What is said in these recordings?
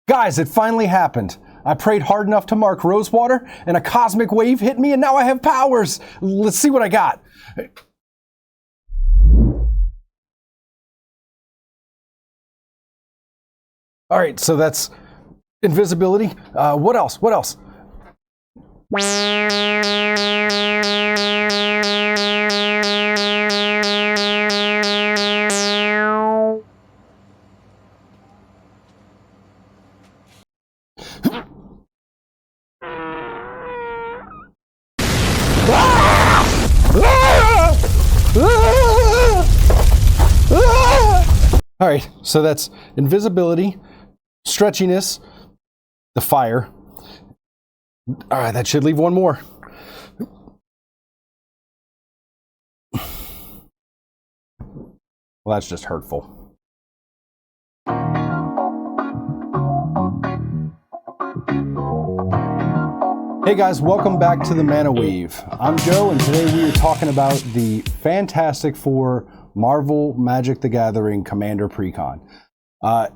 Guys, it finally happened. I prayed hard enough to mark Rosewater, and a cosmic wave hit me, and now I have powers. Let's see what I got. All right, so that's invisibility. What else? What else? All right, so that's invisibility, stretchiness, the fire. All right, that should leave one more. Well, that's just hurtful. Hey guys, welcome back to the ManaWeave. I'm Joe, and today we are talking about the Fantastic Four Marvel Magic the Gathering Commander Precon.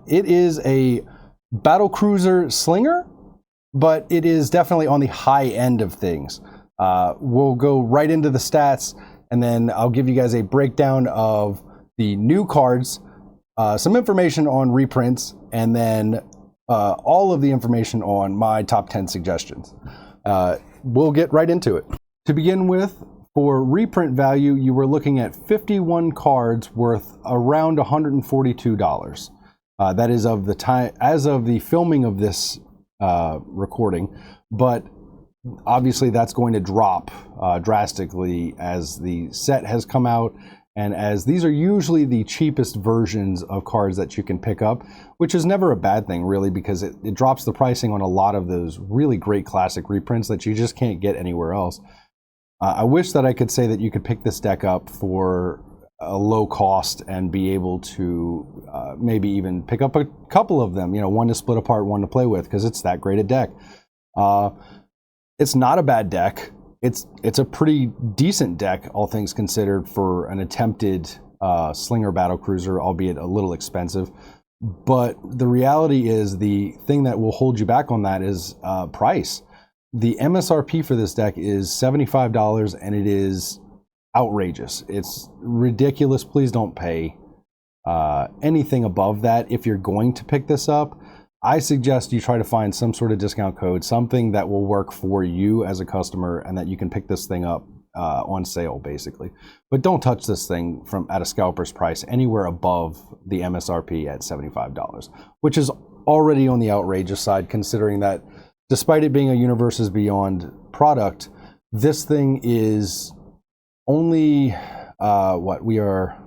It is a battle cruiser slinger, but it is definitely on the high end of things. We'll go right into the stats, and then I'll give you guys a breakdown of the new cards, some information on reprints, and then all of the information on my top 10 suggestions. We'll get right into it. To begin with, for reprint value, you were looking at 51 cards worth around $142. That is of the time as of the filming of this recording, but obviously that's going to drop drastically as the set has come out, and as these are usually the cheapest versions of cards that you can pick up, which is never a bad thing really, because it drops the pricing on a lot of those really great classic reprints that you just can't get anywhere else. I wish that I could say that you could pick this deck up for a low cost and be able to maybe even pick up a couple of them, you know, one to split apart, one to play with, because it's that great a deck. It's not a bad deck. It's a pretty decent deck, all things considered, for an attempted slinger battle cruiser, albeit a little expensive. But the reality is, the thing that will hold you back on that is price. The MSRP for this deck is $75, and it is outrageous. It's ridiculous. Please don't pay anything above that if you're going to pick this up. I suggest you try to find some sort of discount code, something that will work for you as a customer, and that you can pick this thing up on sale, basically. But don't touch this thing at a scalper's price anywhere above the MSRP at $75, which is already on the outrageous side, considering that despite it being a Universes Beyond product, this thing is only, we are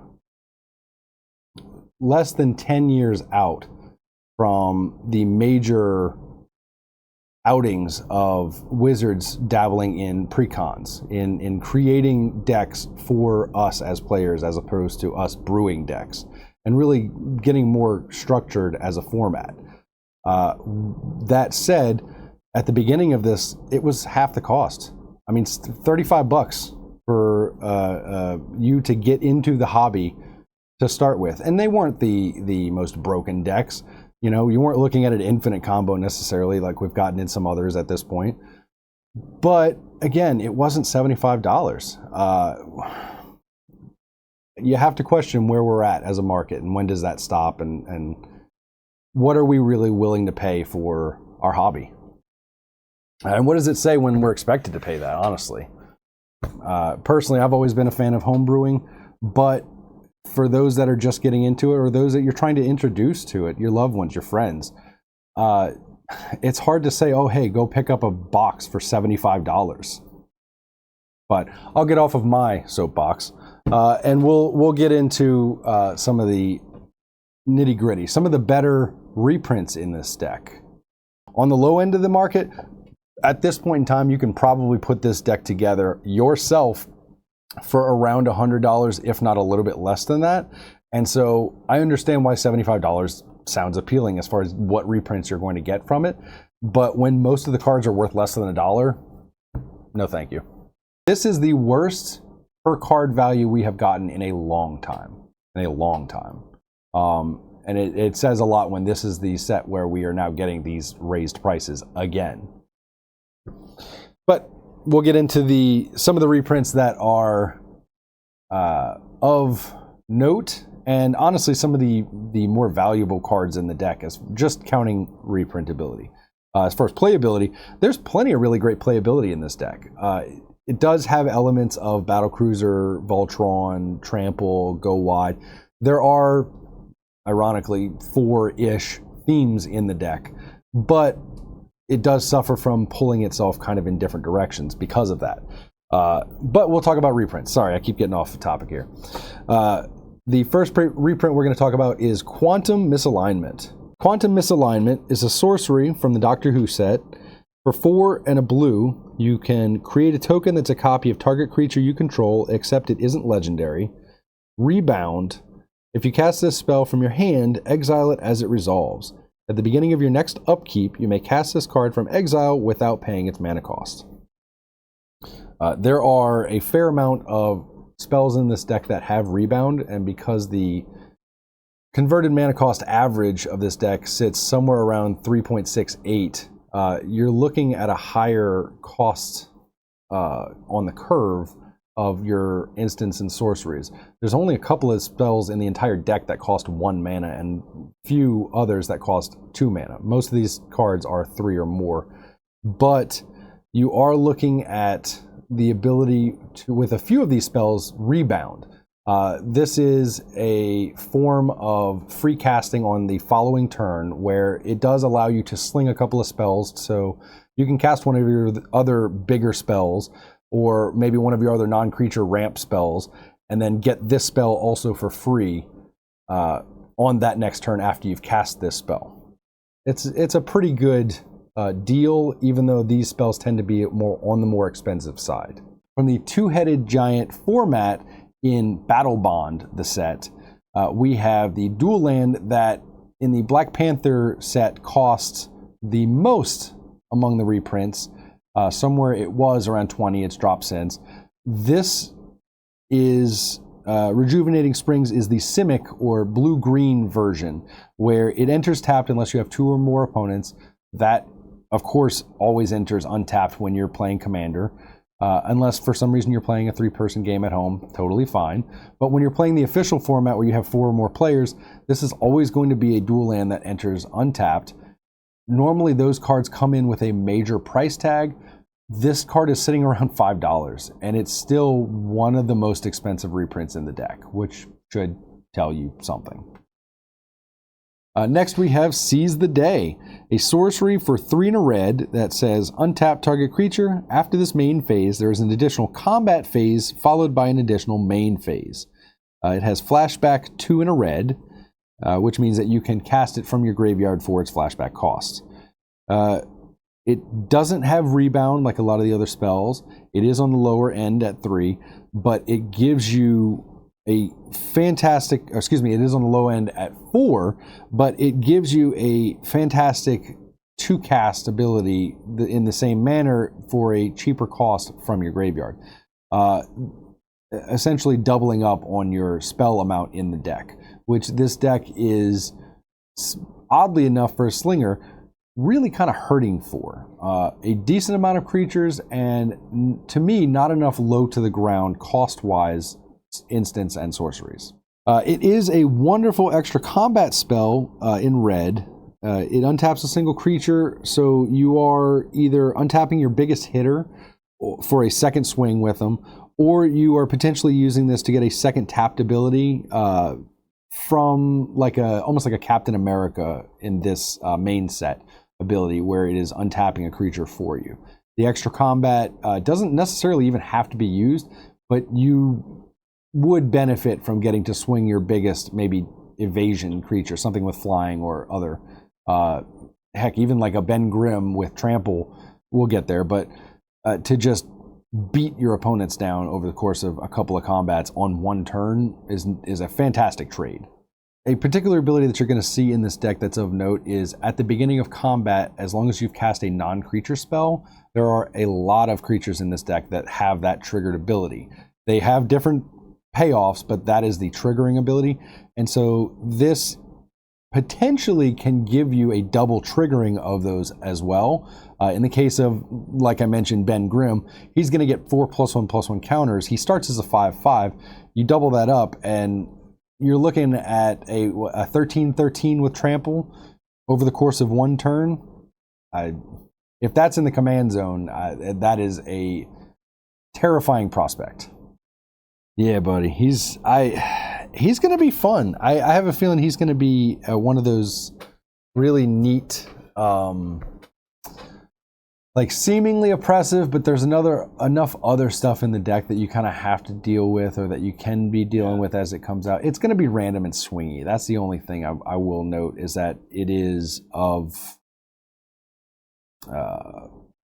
less than 10 years out from the major outings of Wizards dabbling in precons, in creating decks for us as players, as opposed to us brewing decks, and really getting more structured as a format. That said, at the beginning of this, it was half the cost. I mean, $35 for you to get into the hobby to start with. And they weren't the most broken decks. You know, you weren't looking at an infinite combo necessarily, like we've gotten in some others at this point. But again, it wasn't $75. You have to question where we're at as a market, and when does that stop, and what are we really willing to pay for our hobby? And what does it say when we're expected to pay that, honestly? Personally, I've always been a fan of home brewing, but for those that are just getting into it, or those that you're trying to introduce to it, your loved ones, your friends, it's hard to say, oh, hey, go pick up a box for $75. But I'll get off of my soapbox, and we'll get into some of the nitty gritty, some of the better reprints in this deck. On the low end of the market, at this point in time, you can probably put this deck together yourself for around $100, if not a little bit less than that. And so I understand why $75 sounds appealing as far as what reprints you're going to get from it. But when most of the cards are worth less than $1, no thank you. This is the worst per card value we have gotten in a long time. And it says a lot when this is the set where we are now getting these raised prices again. But we'll get into some of the reprints that are of note, and honestly some of the more valuable cards in the deck, as just counting reprintability. As far as playability, there's plenty of really great playability in this deck. It does have elements of Battlecruiser, Voltron, Trample, Go Wide. There are, ironically, 4-ish themes in the deck, but it does suffer from pulling itself kind of in different directions because of that. But we'll talk about reprints. Sorry, I keep getting off the topic here. The first reprint we're going to talk about is Quantum Misalignment. Quantum Misalignment is a sorcery from the Doctor Who set. For 4 and a blue, you can create a token that's a copy of target creature you control, except it isn't legendary. Rebound. If you cast this spell from your hand, exile it as it resolves. At the beginning of your next upkeep, you may cast this card from exile without paying its mana cost. There are a fair amount of spells in this deck that have rebound, and because the converted mana cost average of this deck sits somewhere around 3.68, you're looking at a higher cost on the curve of your instants and sorceries. There's only a couple of spells in the entire deck that cost 1 mana, and few others that cost 2 mana. Most of these cards are 3 or more, but you are looking at the ability to, with a few of these spells, rebound. This is a form of free casting on the following turn, where it does allow you to sling a couple of spells, so you can cast one of your other bigger spells, or maybe one of your other non-creature ramp spells, and then get this spell also for free on that next turn after you've cast this spell. It's a pretty good deal, even though these spells tend to be more on the more expensive side. From the two-headed giant format in Battle Bond, the set, we have the dual land that in the Black Panther set costs the most among the reprints. Somewhere it was around 20, it's dropped since. This is Rejuvenating Springs is the Simic or blue-green version, where it enters tapped unless you have 2 or more opponents. That, of course, always enters untapped when you're playing Commander. Unless for some reason you're playing a 3-person game at home, totally fine. But when you're playing the official format where you have 4 or more players, this is always going to be a dual land that enters untapped. Normally those cards come in with a major price tag. This card is sitting around $5, and it's still one of the most expensive reprints in the deck, which should tell you something. Next we have Seize the Day, a sorcery for 3 and a red that says untap target creature. After this main phase, there is an additional combat phase followed by an additional main phase. It has flashback 2 and a red, which means that you can cast it from your graveyard for its flashback cost. It doesn't have rebound like a lot of the other spells. It is on the lower end at 3, but it gives you a fantastic, it is on the low end at 4, but it gives you a fantastic 2-cast ability in the same manner for a cheaper cost from your graveyard. Essentially doubling up on your spell amount in the deck, which this deck is, oddly enough for a slinger, really kind of hurting for. A decent amount of creatures, and to me, not enough low to the ground cost-wise instants and sorceries. It is a wonderful extra combat spell in red. It untaps a single creature, so you are either untapping your biggest hitter for a second swing with them, or you are potentially using this to get a second tapped ability from almost like a Captain America in this main set ability, where it is untapping a creature for you. The extra combat doesn't necessarily even have to be used, but you would benefit from getting to swing your biggest, maybe evasion creature, something with flying or other. Heck, even like a Ben Grimm with trample, we'll get there, but to just beat your opponents down over the course of a couple of combats on one turn is a fantastic trade. A particular ability that you're going to see in this deck that's of note is at the beginning of combat, as long as you've cast a non-creature spell, there are a lot of creatures in this deck that have that triggered ability. They have different payoffs, but that is the triggering ability. And so this potentially can give you a double triggering of those as well. In the case of, like I mentioned, Ben Grimm, he's going to get 4+1/+1 counters. He starts as a 5/5. You double that up, and you're looking at a 13/13 with trample over the course of one turn. If that's in the command zone, that is a terrifying prospect. Yeah, buddy, he's going to be fun. I have a feeling he's going to be one of those really neat, like seemingly oppressive, but there's enough other stuff in the deck that you kind of have to deal with, or that you can be dealing with as it comes out. It's going to be random and swingy. That's the only thing I will note, is that it is of.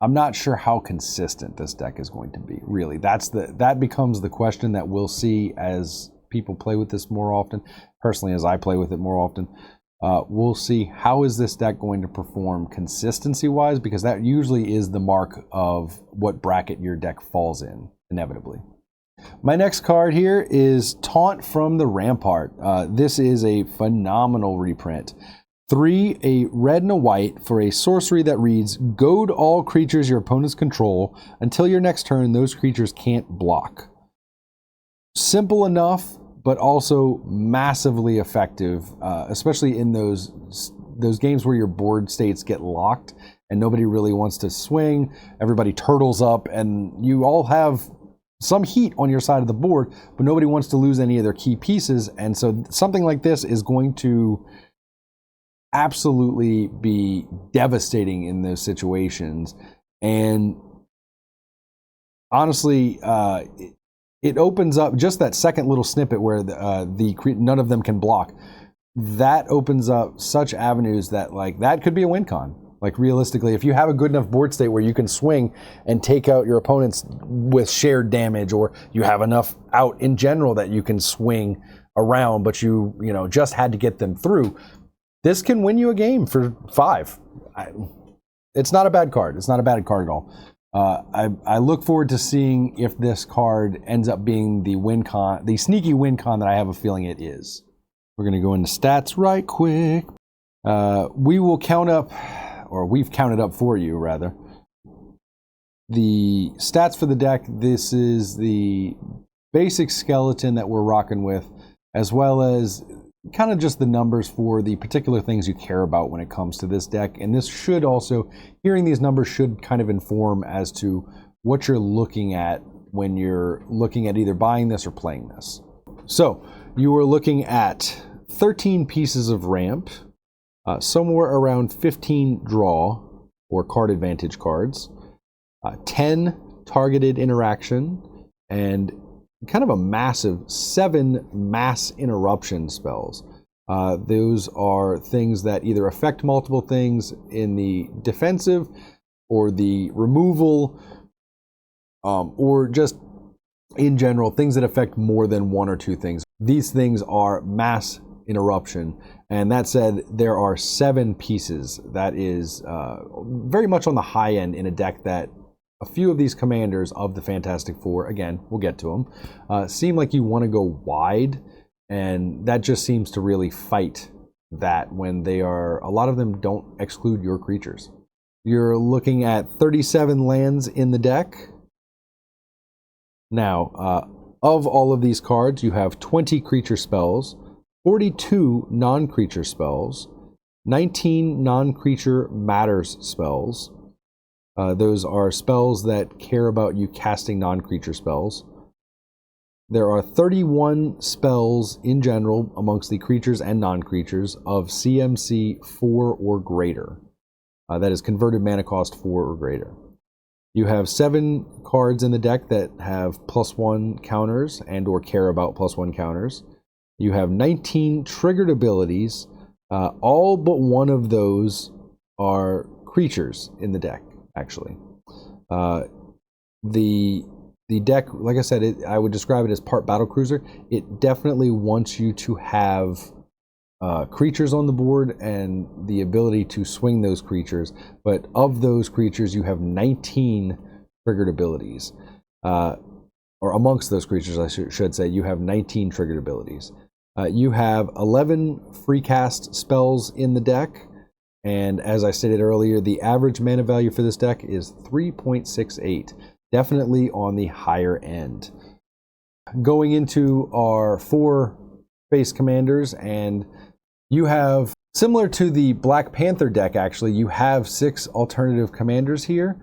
I'm not sure how consistent this deck is going to be. Really, that becomes the question that we'll see as people play with this more often. Personally, as I play with it more often, we'll see how is this deck going to perform consistency-wise, because that usually is the mark of what bracket your deck falls in, inevitably. My next card here is Taunt from the Rampart. This is a phenomenal reprint. 3, a red and a white for a sorcery that reads, goad all creatures your opponents control until your next turn. Those creatures can't block. Simple enough, but also massively effective, especially in those games where your board states get locked and nobody really wants to swing. Everybody turtles up, and you all have some heat on your side of the board, but nobody wants to lose any of their key pieces. And so something like this is going to absolutely be devastating in those situations. And honestly, it opens up just that second little snippet where none of them can block. That opens up such avenues that, like, that could be a win con. Like, realistically, if you have a good enough board state where you can swing and take out your opponents with shared damage, or you have enough out in general that you can swing around, but you just had to get them through, this can win you a game for 5. It's not a bad card. It's not a bad card at all. I look forward to seeing if this card ends up being the sneaky win con that I have a feeling it is. We're going to go into stats right quick. We will count up, or we've counted up for you, rather, the stats for the deck. This is the basic skeleton that we're rocking with, as well as kind of just the numbers for the particular things you care about when it comes to this deck. And this should also, hearing these numbers should kind of inform as to what you're looking at when you're looking at either buying this or playing this. So you are looking at 13 pieces of ramp, somewhere around 15 draw or card advantage cards, 10 targeted interaction, and kind of a massive 7 mass interruption spells. Those are things that either affect multiple things in the defensive or the removal, or just in general, things that affect more than 1 or 2 things. These things are mass interruption. And that said, there are 7 pieces. That is very much on the high end in a deck that a few of these commanders of the Fantastic Four, again, we'll get to them, seem like you want to go wide, and that just seems to really fight that when they are, a lot of them don't exclude your creatures. You're looking at 37 lands in the deck. Now, of all of these cards, you have 20 creature spells, 42 non-creature spells, 19 non-creature matters spells. Those are spells that care about you casting non-creature spells. There are 31 spells in general amongst the creatures and non-creatures of CMC 4 or greater. That is converted mana cost 4 or greater. You have 7 cards in the deck that have +1 counters and or care about +1 counters. You have 19 triggered abilities. All but one of those are creatures in the deck, actually. The deck, like I said, I would describe it as part battlecruiser. It definitely wants you to have creatures on the board and the ability to swing those creatures. But of those creatures, you have 19 triggered abilities. Or amongst those creatures, I should say, you have 19 triggered abilities. You have 11 free cast spells in the deck, and as I stated earlier, the average mana value for this deck is 3.68, definitely on the higher end. Going into our 4 face commanders, and you have, similar to the Black Panther deck actually, you have 6 alternative commanders here.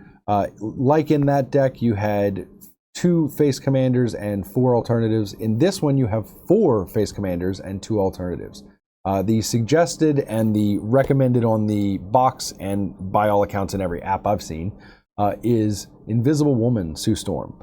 Like in that deck, you had 2 face commanders and 4 alternatives. In this one, you have 4 face commanders and 2 alternatives. The suggested and the recommended on the box, and by all accounts in every app I've seen, is Invisible Woman, Sue Storm.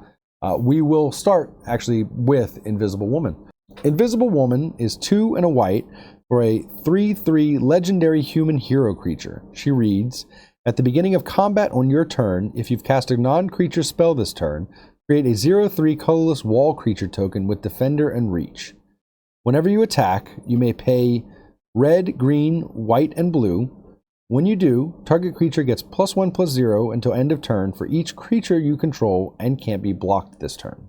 We will start actually with Invisible Woman. Invisible Woman is 2 and a white for a 3/3 legendary human hero creature. She reads, at the beginning of combat on your turn, if you've cast a non-creature spell this turn, create a 0/3 colorless wall creature token with Defender and Reach. Whenever you attack, you may pay red, green, white, and blue. When you do, target creature gets +1/+0 until end of turn for each creature you control and can't be blocked this turn.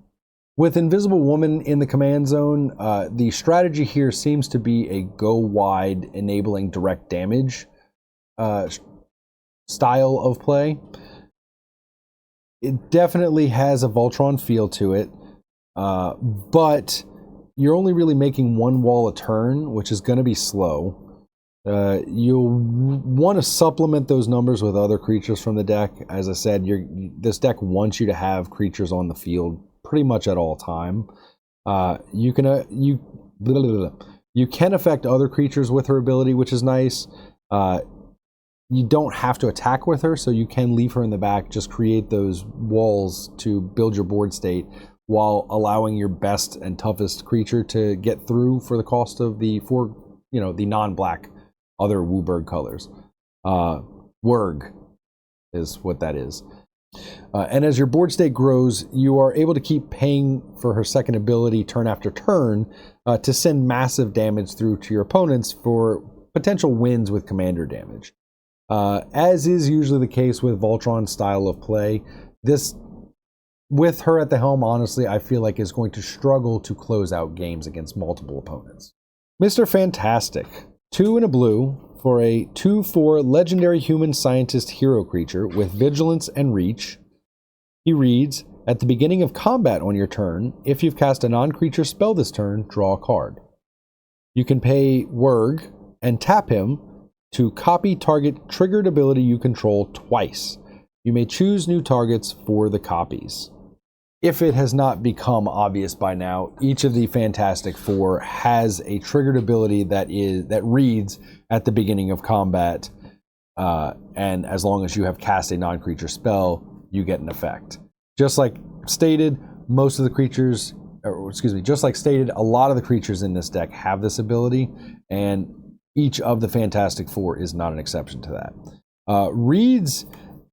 With Invisible Woman in the command zone, the strategy here seems to be a go wide, enabling direct damage style of play. It definitely has a Voltron feel to it, but you're only really making 1 wall a turn, which is going to be slow. You'll want to supplement those numbers with other creatures from the deck. As I said, this deck wants you to have creatures on the field pretty much at all time. You can affect other creatures with her ability, which is nice. You don't have to attack with her, so you can leave her in the back, just create those walls to build your board state while allowing your best and toughest creature to get through for the cost of the the non-black other Wooburg colors. Wurg is what that is. And as your board state grows, you are able to keep paying for her second ability turn after turn to send massive damage through to your opponents for potential wins with commander damage. As is usually the case with Voltron's style of play, this, with her at the helm, honestly, I feel like is going to struggle to close out games against multiple opponents. Mr. Fantastic, 2 and a blue for a 2/4 legendary human scientist hero creature with vigilance and reach. He reads, at the beginning of combat on your turn, if you've cast a non-creature spell this turn, draw a card. You can pay Wurg and tap him to copy target triggered ability you control twice. You may choose new targets for the copies. If it has not become obvious by now, each of the Fantastic Four has a triggered ability that reads at the beginning of combat, and as long as you have cast a non-creature spell, you get an effect. Just like stated, most of the creatures, just like stated, a lot of the creatures in this deck have this ability, and each of the Fantastic Four is not an exception to that.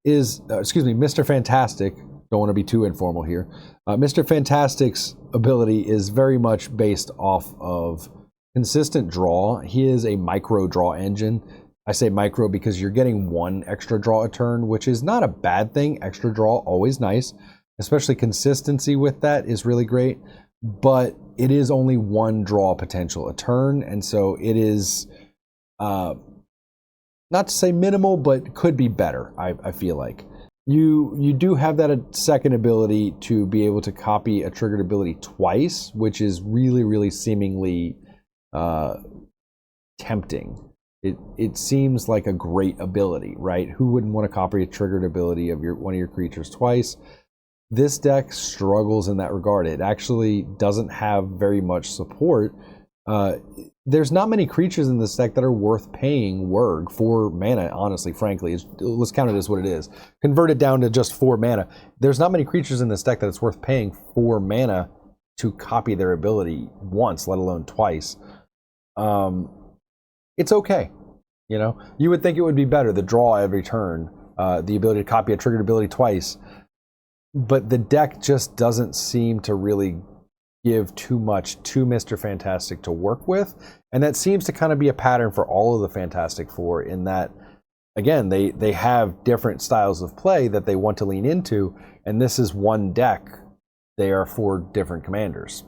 Mr. Fantastic, don't want to be too informal here. Mr. Fantastic's ability is very much based off of consistent draw. He is a micro draw engine. I say micro because you're getting 1 extra draw a turn, which is not a bad thing. Extra draw, always nice. Especially consistency with that is really great. But it is only 1 draw potential a turn, and so it is not to say minimal, but could be better, I feel like. You do have that second ability to be able to copy a triggered ability twice, which is really, really seemingly tempting. It seems like a great ability, right? Who wouldn't want to copy a triggered ability of one of your creatures twice? This deck struggles in that regard. It actually doesn't have very much support. There's not many creatures in this deck that are worth paying Wurg for mana, honestly, frankly. Let's count it as what it is. Convert it down to just 4 mana. There's not many creatures in this deck that it's worth paying 4 mana to copy their ability once, let alone twice. It's okay. You know, you would think it would be better, the draw every turn, the ability to copy a triggered ability twice. But the deck just doesn't seem to really give too much to Mr. Fantastic to work with, and that seems to kind of be a pattern for all of the Fantastic Four, in that, again, they have different styles of play that they want to lean into, and this is one deck. They are 4 different commanders.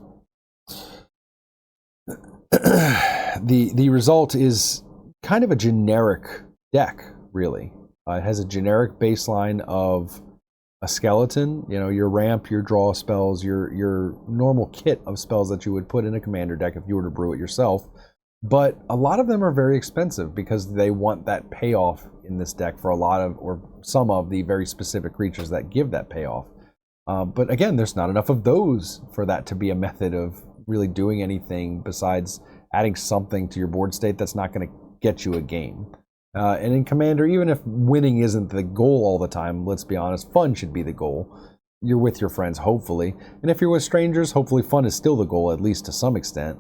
the result is kind of a generic deck, really. It has a generic baseline of a skeleton, you know, your ramp, your draw spells, your normal kit of spells that you would put in a commander deck if you were to brew it yourself. But a lot of them are very expensive because they want that payoff in this deck for a lot of, or some of, the very specific creatures that give that payoff. But again, there's not enough of those for that to be a method of really doing anything besides adding something to your board state that's not going to get you a game. And in Commander, even if winning isn't the goal all the time, let's be honest, fun should be the goal. You're with your friends, hopefully. And if you're with strangers, hopefully fun is still the goal, at least to some extent.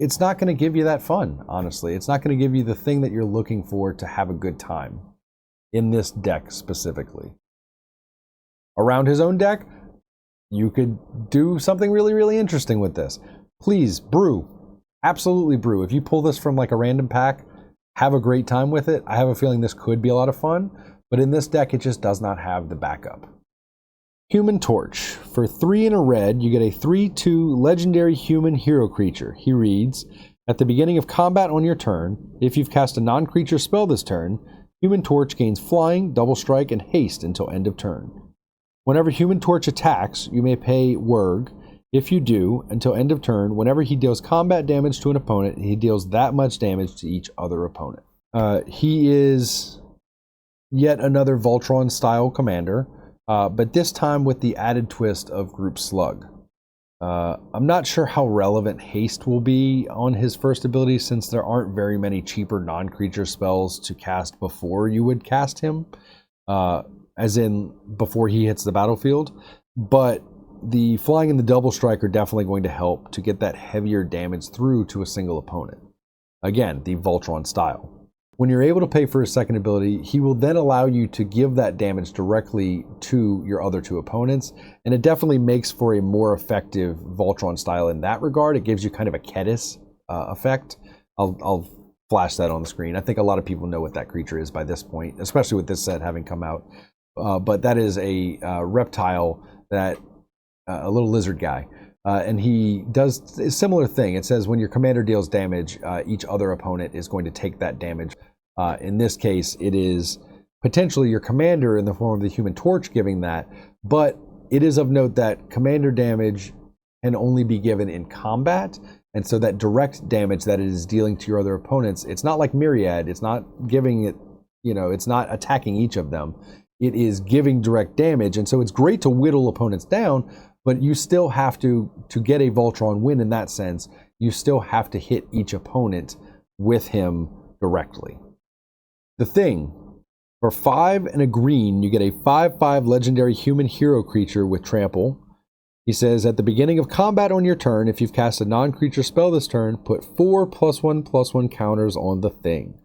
It's not going to give you that fun, honestly. It's not going to give you the thing that you're looking for to have a good time in this deck specifically. Around his own deck, you could do something really, really interesting with this. Please, brew. Absolutely brew. If you pull this from like a random pack, have a great time with it. I have a feeling this could be a lot of fun, but in this deck, it just does not have the backup. Human Torch. For 3 and a red, you get a 3/2 legendary human hero creature. He reads, at the beginning of combat on your turn, if you've cast a non-creature spell this turn, Human Torch gains flying, double strike, and haste until end of turn. Whenever Human Torch attacks, you may pay Wurg. If you do, until end of turn, whenever he deals combat damage to an opponent, he deals that much damage to each other opponent. He is yet another Voltron-style commander, but this time with the added twist of Group Slug. I'm not sure how relevant haste will be on his first ability, since there aren't very many cheaper non-creature spells to cast before you would cast him, as in before he hits the battlefield. But the flying and the double strike are definitely going to help to get that heavier damage through to a single opponent. Again, the Voltron style. When you're able to pay for his second ability, he will then allow you to give that damage directly to your other 2 opponents, and it definitely makes for a more effective Voltron style in that regard. It gives you kind of a Ketis effect. I'll flash that on the screen. I think a lot of people know what that creature is by this point, especially with this set having come out. But that is a reptile that a little lizard guy, and he does a similar thing. It says when your commander deals damage, each other opponent is going to take that damage. In this case, it is potentially your commander in the form of the Human Torch giving that, but it is of note that commander damage can only be given in combat, and so that direct damage that it is dealing to your other opponents, it's not like Myriad. It's not giving it, you know, it's not attacking each of them. It is giving direct damage, and so it's great to whittle opponents down, but you still have to get a Voltron win in that sense, you still have to hit each opponent with him directly. The Thing. For 5 and a green, you get a 5/5 legendary human hero creature with trample. He says, at the beginning of combat on your turn, if you've cast a non-creature spell this turn, put 4 +1/+1 counters on the Thing.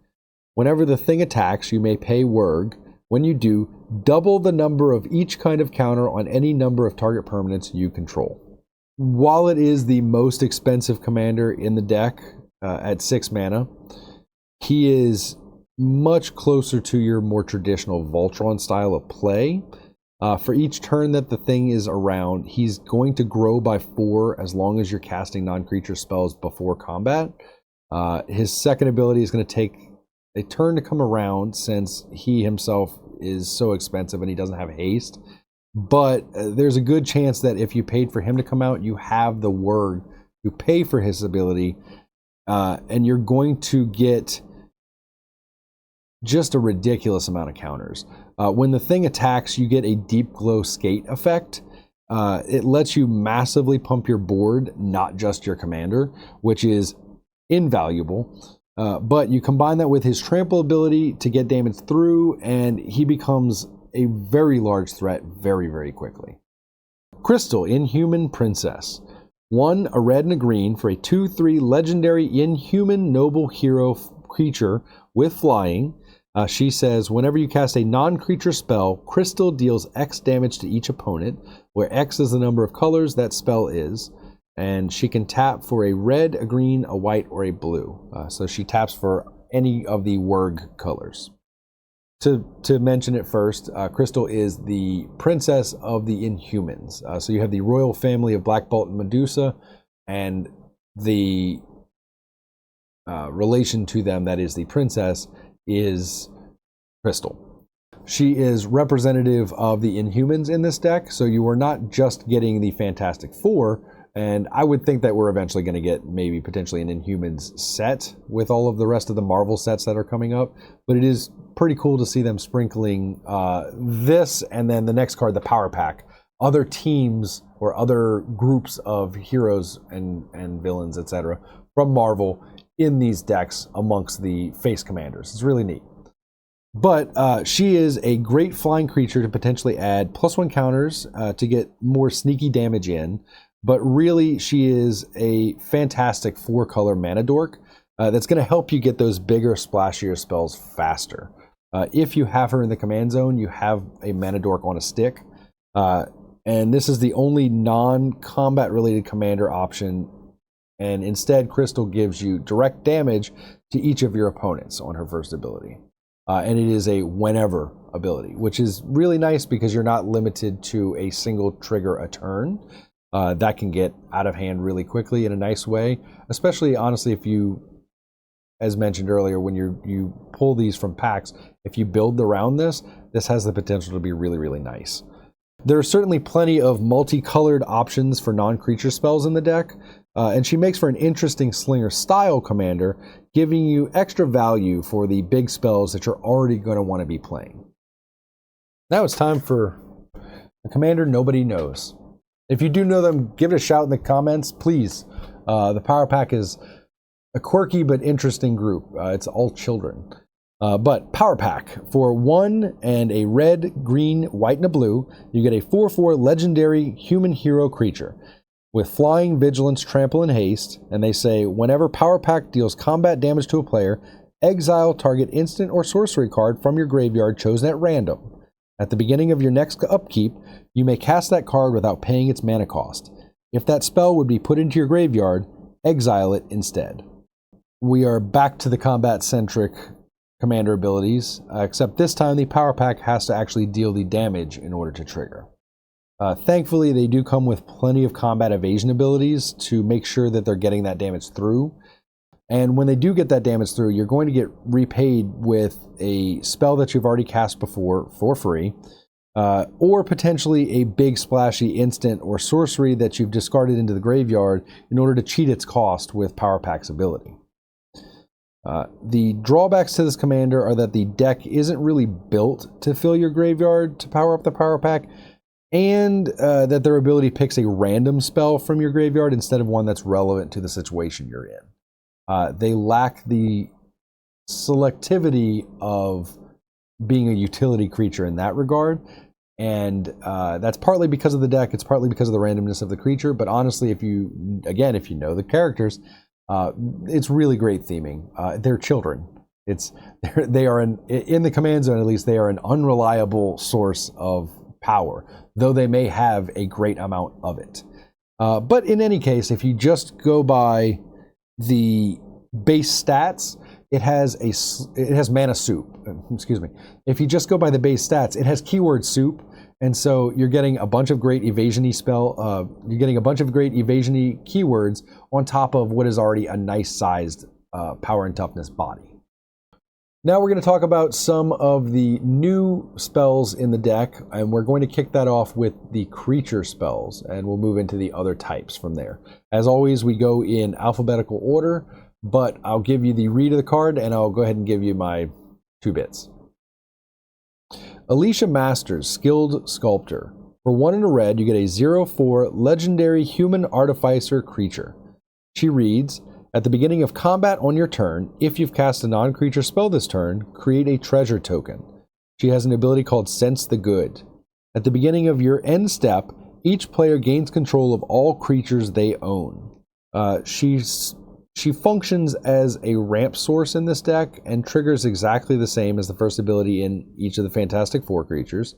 Whenever the Thing attacks, you may pay Wurg. When you do, double the number of each kind of counter on any number of target permanents you control. While it is the most expensive commander in the deck at 6 mana, he is much closer to your more traditional Voltron style of play. For each turn that the Thing is around, he's going to grow by 4 as long as you're casting non-creature spells before combat. His second ability is going to take a turn to come around, since he himself is so expensive and he doesn't have haste. But there's a good chance that if you paid for him to come out, you have the word to pay for his ability, and you're going to get just a ridiculous amount of counters. When the Thing attacks, you get a Deep Glow Skate effect. It lets you massively pump your board, not just your commander, which is invaluable. But you combine that with his trample ability to get damage through, and he becomes a very large threat very, very quickly. Crystal, Inhuman Princess. 1, a red and a green for a 2/3 legendary Inhuman noble hero creature with flying. She says, whenever you cast a non-creature spell, Crystal deals X damage to each opponent, where X is the number of colors that spell is. And she can tap for a red, a green, a white, or a blue. So she taps for any of the Wurg colors. To mention it first, Crystal is the princess of the Inhumans. So you have the royal family of Black Bolt and Medusa, and the relation to them, that is the princess, is Crystal. She is representative of the Inhumans in this deck, so you are not just getting the Fantastic Four, and I would think that we're eventually going to get maybe potentially an Inhumans set with all of the rest of the Marvel sets that are coming up, but it is pretty cool to see them sprinkling this, and then the next card, the Power Pack, other teams or other groups of heroes and villains, etc., from Marvel in these decks amongst the face commanders. It's really neat. But she is a great flying creature to potentially add +1 counters to get more sneaky damage in. But really, she is a fantastic 4-color mana dork that's going to help you get those bigger, splashier spells faster. If you have her in the command zone, you have a mana dork on a stick. And this is the only non-combat related commander option. And instead, Crystal gives you direct damage to each of your opponents on her first ability. And it is a whenever ability, which is really nice because you're not limited to a single trigger a turn. That can get out of hand really quickly in a nice way, especially honestly if you, as mentioned earlier, when you pull these from packs, if you build around this has the potential to be really, really nice. There are certainly plenty of multicolored options for non-creature spells in the deck, and she makes for an interesting slinger style commander, giving you extra value for the big spells that you're already going to want to be playing. Now it's time for a commander nobody knows. If you do know them, give it a shout in the comments, please. The Power Pack is a quirky but interesting group. It's all children. But Power Pack, for 1 and a red, green, white, and a blue, you get a 4/4 legendary human hero creature with flying, vigilance, trample, and haste. And they say, whenever Power Pack deals combat damage to a player, exile target instant or sorcery card from your graveyard chosen at random. At the beginning of your next upkeep, you may cast that card without paying its mana cost. If that spell would be put into your graveyard, exile it instead. We are back to the combat-centric commander abilities, except this time the Power Pack has to actually deal the damage in order to trigger. Thankfully, they do come with plenty of combat evasion abilities to make sure that they're getting that damage through. And when they do get that damage through, you're going to get repaid with a spell that you've already cast before for free, or potentially a big splashy instant or sorcery that you've discarded into the graveyard in order to cheat its cost with Power Pack's ability. The drawbacks to this commander are that the deck isn't really built to fill your graveyard to power up the Power Pack, and that their ability picks a random spell from your graveyard instead of one that's relevant to the situation you're in. They lack the selectivity of being a utility creature in that regard, and that's partly because of the deck, it's partly because of the randomness of the creature, but honestly, if you know the characters, it's really great theming. They're children. They are in the command zone, at least, they are an unreliable source of power, though they may have a great amount of it. But in any case, if you just go by the base stats, it has mana soup. Excuse me. If you just go by the base stats, it has keyword soup, and so you're getting a bunch of great evasiony you're getting a bunch of great evasiony keywords on top of what is already a nice sized power and toughness body. Now we're going to talk about some of the new spells in the deck, and we're going to kick that off with the creature spells, and we'll move into the other types from there. As always, we go in alphabetical order, but I'll give you the read of the card, and I'll go ahead and give you my 2 bits. Alicia Masters, Skilled Sculptor. For 1 and a red, you get a 0/4 legendary human artificer creature. She reads, at the beginning of combat on your turn, if you've cast a non-creature spell this turn, create a treasure token. She has an ability called Sense the Good. At the beginning of your end step, each player gains control of all creatures they own. She functions as a ramp source in this deck and triggers exactly the same as the first ability in each of the Fantastic Four creatures.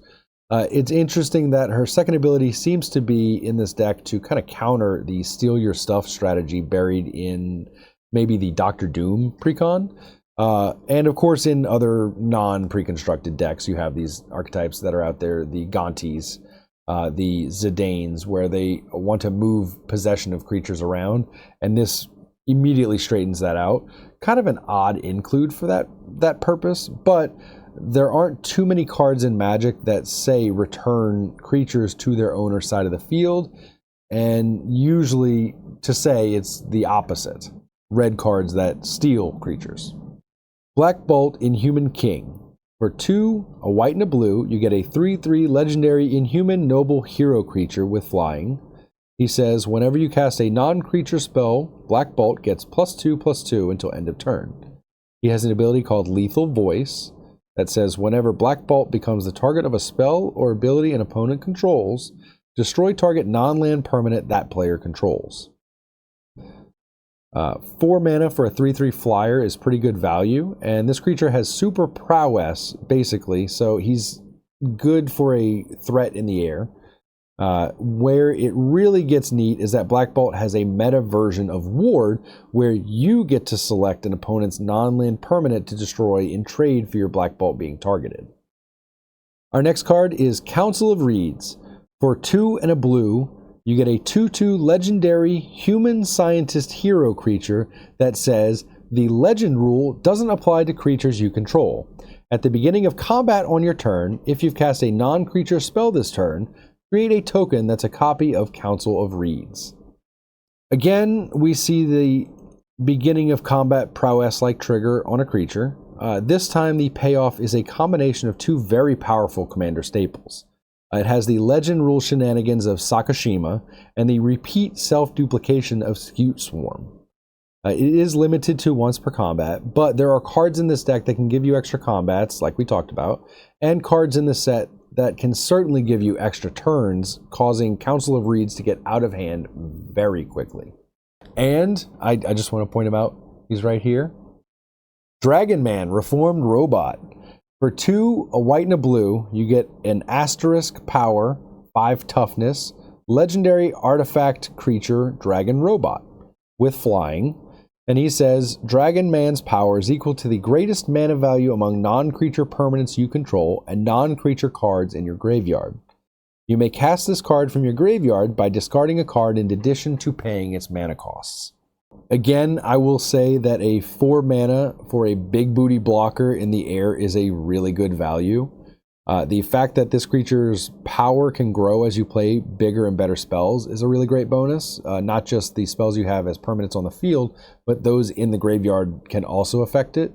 It's interesting that her second ability seems to be in this deck to kind of counter the steal your stuff strategy buried in maybe the Doctor Doom precon. And of course in other non-preconstructed decks you have these archetypes that are out there, the Gaunties, the Zidanes, where they want to move possession of creatures around, and this immediately straightens that out. Kind of an odd include for that purpose, but there aren't too many cards in Magic that say return creatures to their owner side of the field, and usually to say it's the opposite. Red cards that steal creatures. Black Bolt, Inhuman King. For 2, a white and a blue, you get a 3/3 legendary Inhuman Noble Hero creature with flying. He says, whenever you cast a non-creature spell, Black Bolt gets +2/+2 until end of turn. He has an ability called Lethal Voice that says, whenever Black Bolt becomes the target of a spell or ability an opponent controls, destroy target non-land permanent that player controls. 4 mana for a 3/3 flyer is pretty good value, and this creature has super prowess, basically, so he's good for a threat in the air. Where it really gets neat is that Black Bolt has a meta version of Ward, where you get to select an opponent's non-land permanent to destroy in trade for your Black Bolt being targeted. Our next card is Council of Reeds. For 2 and a blue, you get a 2/2 legendary human scientist hero creature that says the legend rule doesn't apply to creatures you control. At the beginning of combat on your turn, if you've cast a non-creature spell this turn, create a token that's a copy of Council of Reeds. Again, we see the beginning of combat prowess-like trigger on a creature. This time the payoff is a combination of 2 very powerful commander staples. It has the legend rule shenanigans of Sakashima and the repeat self-duplication of Scute Swarm. It is limited to once per combat, but there are cards in this deck that can give you extra combats, like we talked about, and cards in the set that can certainly give you extra turns, causing Council of Reeds to get out of hand very quickly. And I just want to point him out, he's right here. Dragon Man, Reformed Robot. For 2, a white and a blue, you get an asterisk power, 5 toughness, legendary artifact creature, Dragon Robot, with flying. And he says, Dragon Man's power is equal to the greatest mana value among non-creature permanents you control and non-creature cards in your graveyard. You may cast this card from your graveyard by discarding a card in addition to paying its mana costs. Again, I will say that a 4 mana for a big booty blocker in the air is a really good value. The fact that this creature's power can grow as you play bigger and better spells is a really great bonus. Not just the spells you have as permanents on the field, but those in the graveyard can also affect it.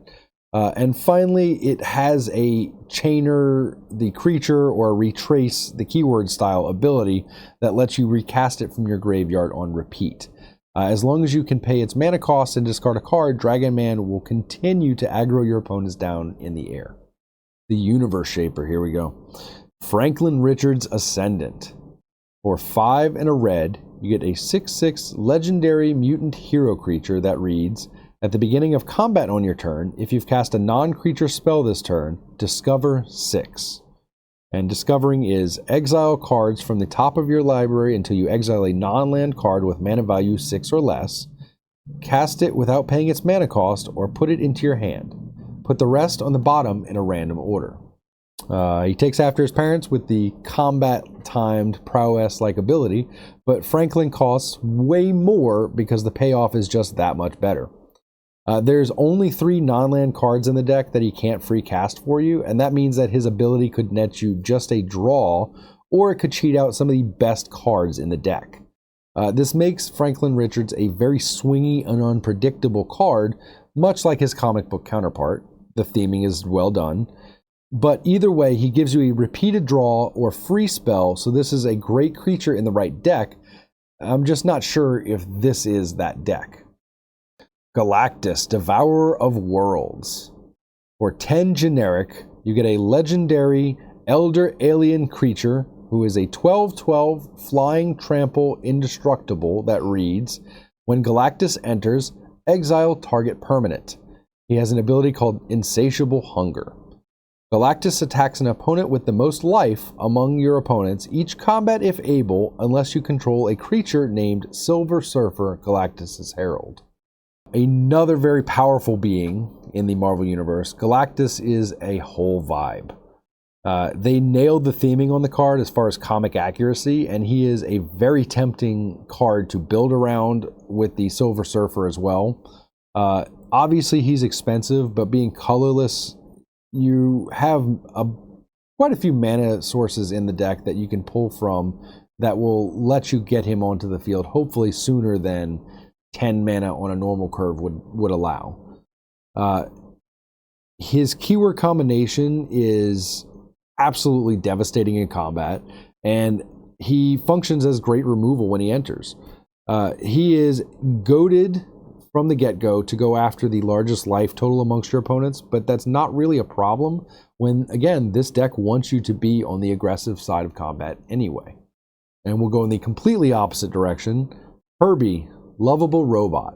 And finally, it has a chainer the creature or retrace the keyword style ability that lets you recast it from your graveyard on repeat. As long as you can pay its mana cost and discard a card, Dragon Man will continue to aggro your opponents down in the air. The Universe Shaper, here we go. Franklin Richards Ascendant. For 5 and a red, you get a 6/6 legendary mutant hero creature that reads, at the beginning of combat on your turn, if you've cast a non-creature spell this turn, discover 6. And discovering is exile cards from the top of your library until you exile a non-land card with mana value 6 or less. Cast it without paying its mana cost or put it into your hand. Put the rest on the bottom in a random order. He takes after his parents with the combat-timed prowess-like ability, but Franklin costs way more because the payoff is just that much better. There's only 3 non-land cards in the deck that he can't free cast for you, and that means that his ability could net you just a draw, or it could cheat out some of the best cards in the deck. This makes Franklin Richards a very swingy and unpredictable card, much like his comic book counterpart. The theming is well done. But either way, he gives you a repeated draw or free spell, so this is a great creature in the right deck. I'm just not sure if this is that deck. Galactus, Devourer of Worlds. For 10 generic, you get a legendary Elder Alien creature who is a 12/12 flying trample indestructible that reads, when Galactus enters, exile target permanent. He has an ability called Insatiable Hunger. Galactus attacks an opponent with the most life among your opponents, each combat if able, unless you control a creature named Silver Surfer, Galactus' Herald. Another very powerful being in the Marvel Universe, Galactus is a whole vibe. They nailed the theming on the card as far as comic accuracy, and he is a very tempting card to build around with the Silver Surfer as well. Obviously, he's expensive, but being colorless, you have quite a few mana sources in the deck that you can pull from that will let you get him onto the field, hopefully sooner than 10 mana on a normal curve would allow. His keyword combination is absolutely devastating in combat, and he functions as great removal when he enters. He is goaded from the get-go to go after the largest life total amongst your opponents, but that's not really a problem when, again, this deck wants you to be on the aggressive side of combat anyway. And we'll go in the completely opposite direction. Herbie, Lovable Robot.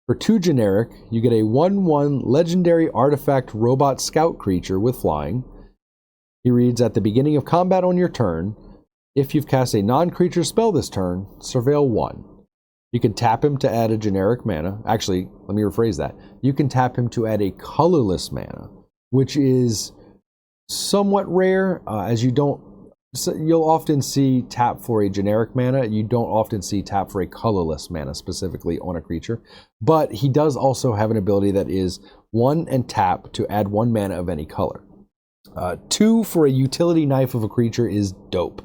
For 2 generic, you get a 1/1 legendary artifact robot scout creature with flying. He reads, at the beginning of combat on your turn, if you've cast a non-creature spell this turn, surveil 1. You can tap him to add a generic mana. Actually, let me rephrase that. You can tap him to add a colorless mana, which is somewhat rare, as you'll often see tap for a generic mana. You don't often see tap for a colorless mana specifically on a creature. But he does also have an ability that is 1 and tap to add 1 mana of any color. 2 for a utility knife of a creature is dope.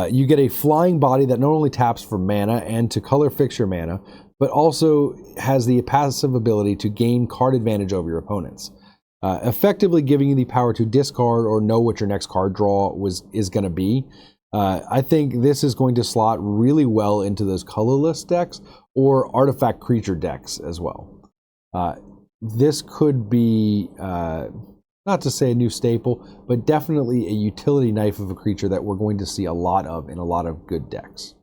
You get a flying body that not only taps for mana and to color fix your mana, but also has the passive ability to gain card advantage over your opponents, effectively giving you the power to discard or know what your next card draw is going to be. I think this is going to slot really well into those colorless decks or artifact creature decks as well. This could be, not to say a new staple, but definitely a utility knife of a creature that we're going to see a lot of in a lot of good decks.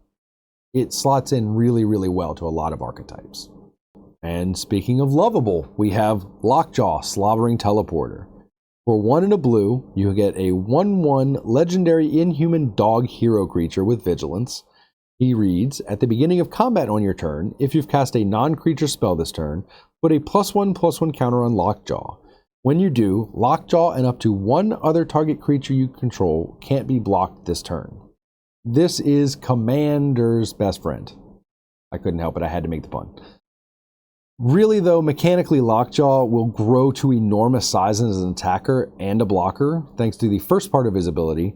It slots in really, really well to a lot of archetypes. And speaking of lovable, we have Lockjaw, Slobbering Teleporter. For 1 and a blue, you get a 1/1 legendary inhuman dog hero creature with vigilance. He reads, at the beginning of combat on your turn, if you've cast a non-creature spell this turn, put a +1/+1 counter on Lockjaw. When you do, Lockjaw and up to 1 other target creature you control can't be blocked this turn. This is Commander's best friend. I couldn't help it, I had to make the pun. Really though, mechanically Lockjaw will grow to enormous size as an attacker and a blocker, thanks to the first part of his ability.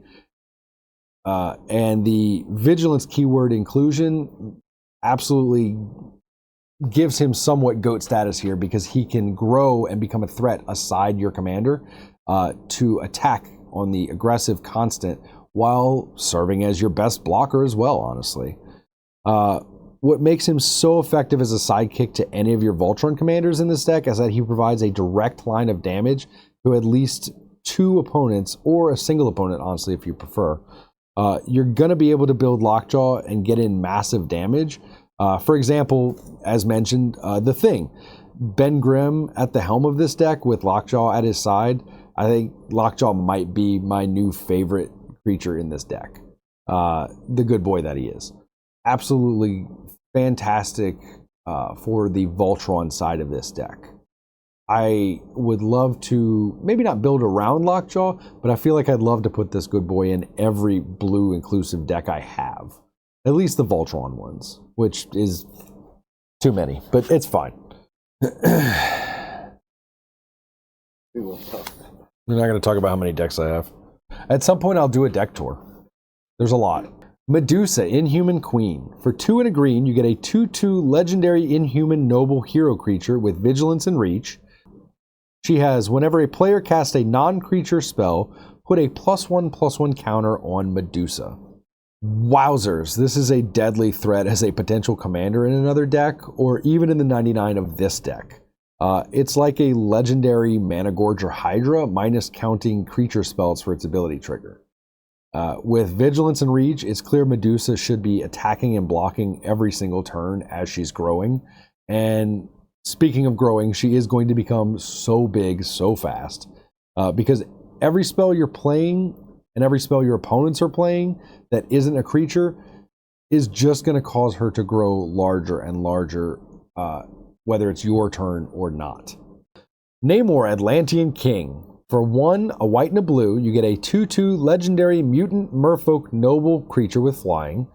And the Vigilance keyword inclusion absolutely gives him somewhat GOAT status here because he can grow and become a threat aside your commander to attack on the aggressive constant while serving as your best blocker as well, honestly. What makes him so effective as a sidekick to any of your Voltron commanders in this deck is that he provides a direct line of damage to at least 2 opponents or a single opponent, honestly, if you prefer. You're going to be able to build Lockjaw and get in massive damage. For example, as mentioned, The Thing. Ben Grimm at the helm of this deck with Lockjaw at his side. I think Lockjaw might be my new favorite creature in this deck. The good boy that he is. Absolutely fantastic for the Voltron side of this deck. I would love to, maybe not build around Lockjaw, but I feel like I'd love to put this good boy in every blue inclusive deck I have. At least the Voltron ones, which is too many, but it's fine. We're not going to talk about how many decks I have. At some point, I'll do a deck tour. There's a lot. Medusa, Inhuman Queen. For 2 and a green, you get a 2/2 legendary Inhuman Noble Hero creature with Vigilance and Reach. She has, whenever a player casts a non-creature spell, put a +1/+1 counter on Medusa. Wowzers, this is a deadly threat as a potential commander in another deck, or even in the 99 of this deck. It's like a legendary Managorge or Hydra, minus counting creature spells for its ability trigger. With Vigilance and Reach, it's clear Medusa should be attacking and blocking every single turn as she's growing. And speaking of growing, she is going to become so big so fast. Because every spell you're playing and every spell your opponents are playing that isn't a creature is just going to cause her to grow larger and larger, whether it's your turn or not. Namor, Atlantean King. For 1, a white and a blue, you get a 2/2 legendary mutant merfolk noble creature with flying.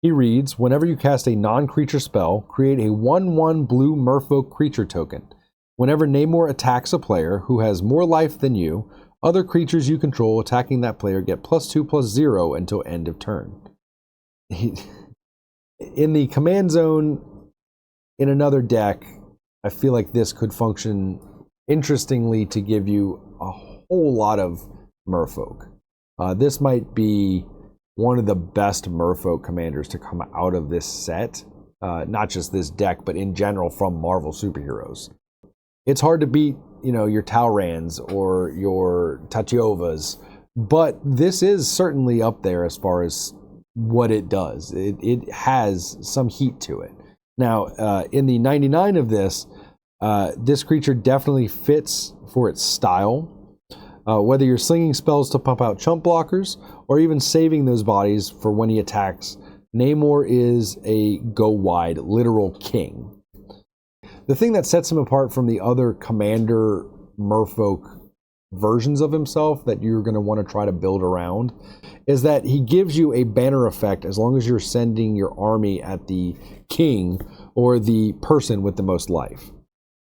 He reads, whenever you cast a non-creature spell, create a 1/1 blue merfolk creature token. Whenever Namor attacks a player who has more life than you, other creatures you control attacking that player get +2/+0 until end of turn. In the command zone, in another deck, I feel like this could function interestingly to give you a whole lot of merfolk. This might be one of the best merfolk commanders to come out of this set. Not just this deck, but in general from Marvel superheroes. It's hard to beat, your Talrans or your Tatyovas, but this is certainly up there as far as what it does. It has some heat to it. Now, in the 99 of this creature definitely fits for its style. Whether you're slinging spells to pump out chump blockers or even saving those bodies for when he attacks, Namor is a go-wide, literal king. The thing that sets him apart from the other commander merfolk versions of himself that you're going to want to try to build around is that he gives you a banner effect as long as you're sending your army at the king or the person with the most life.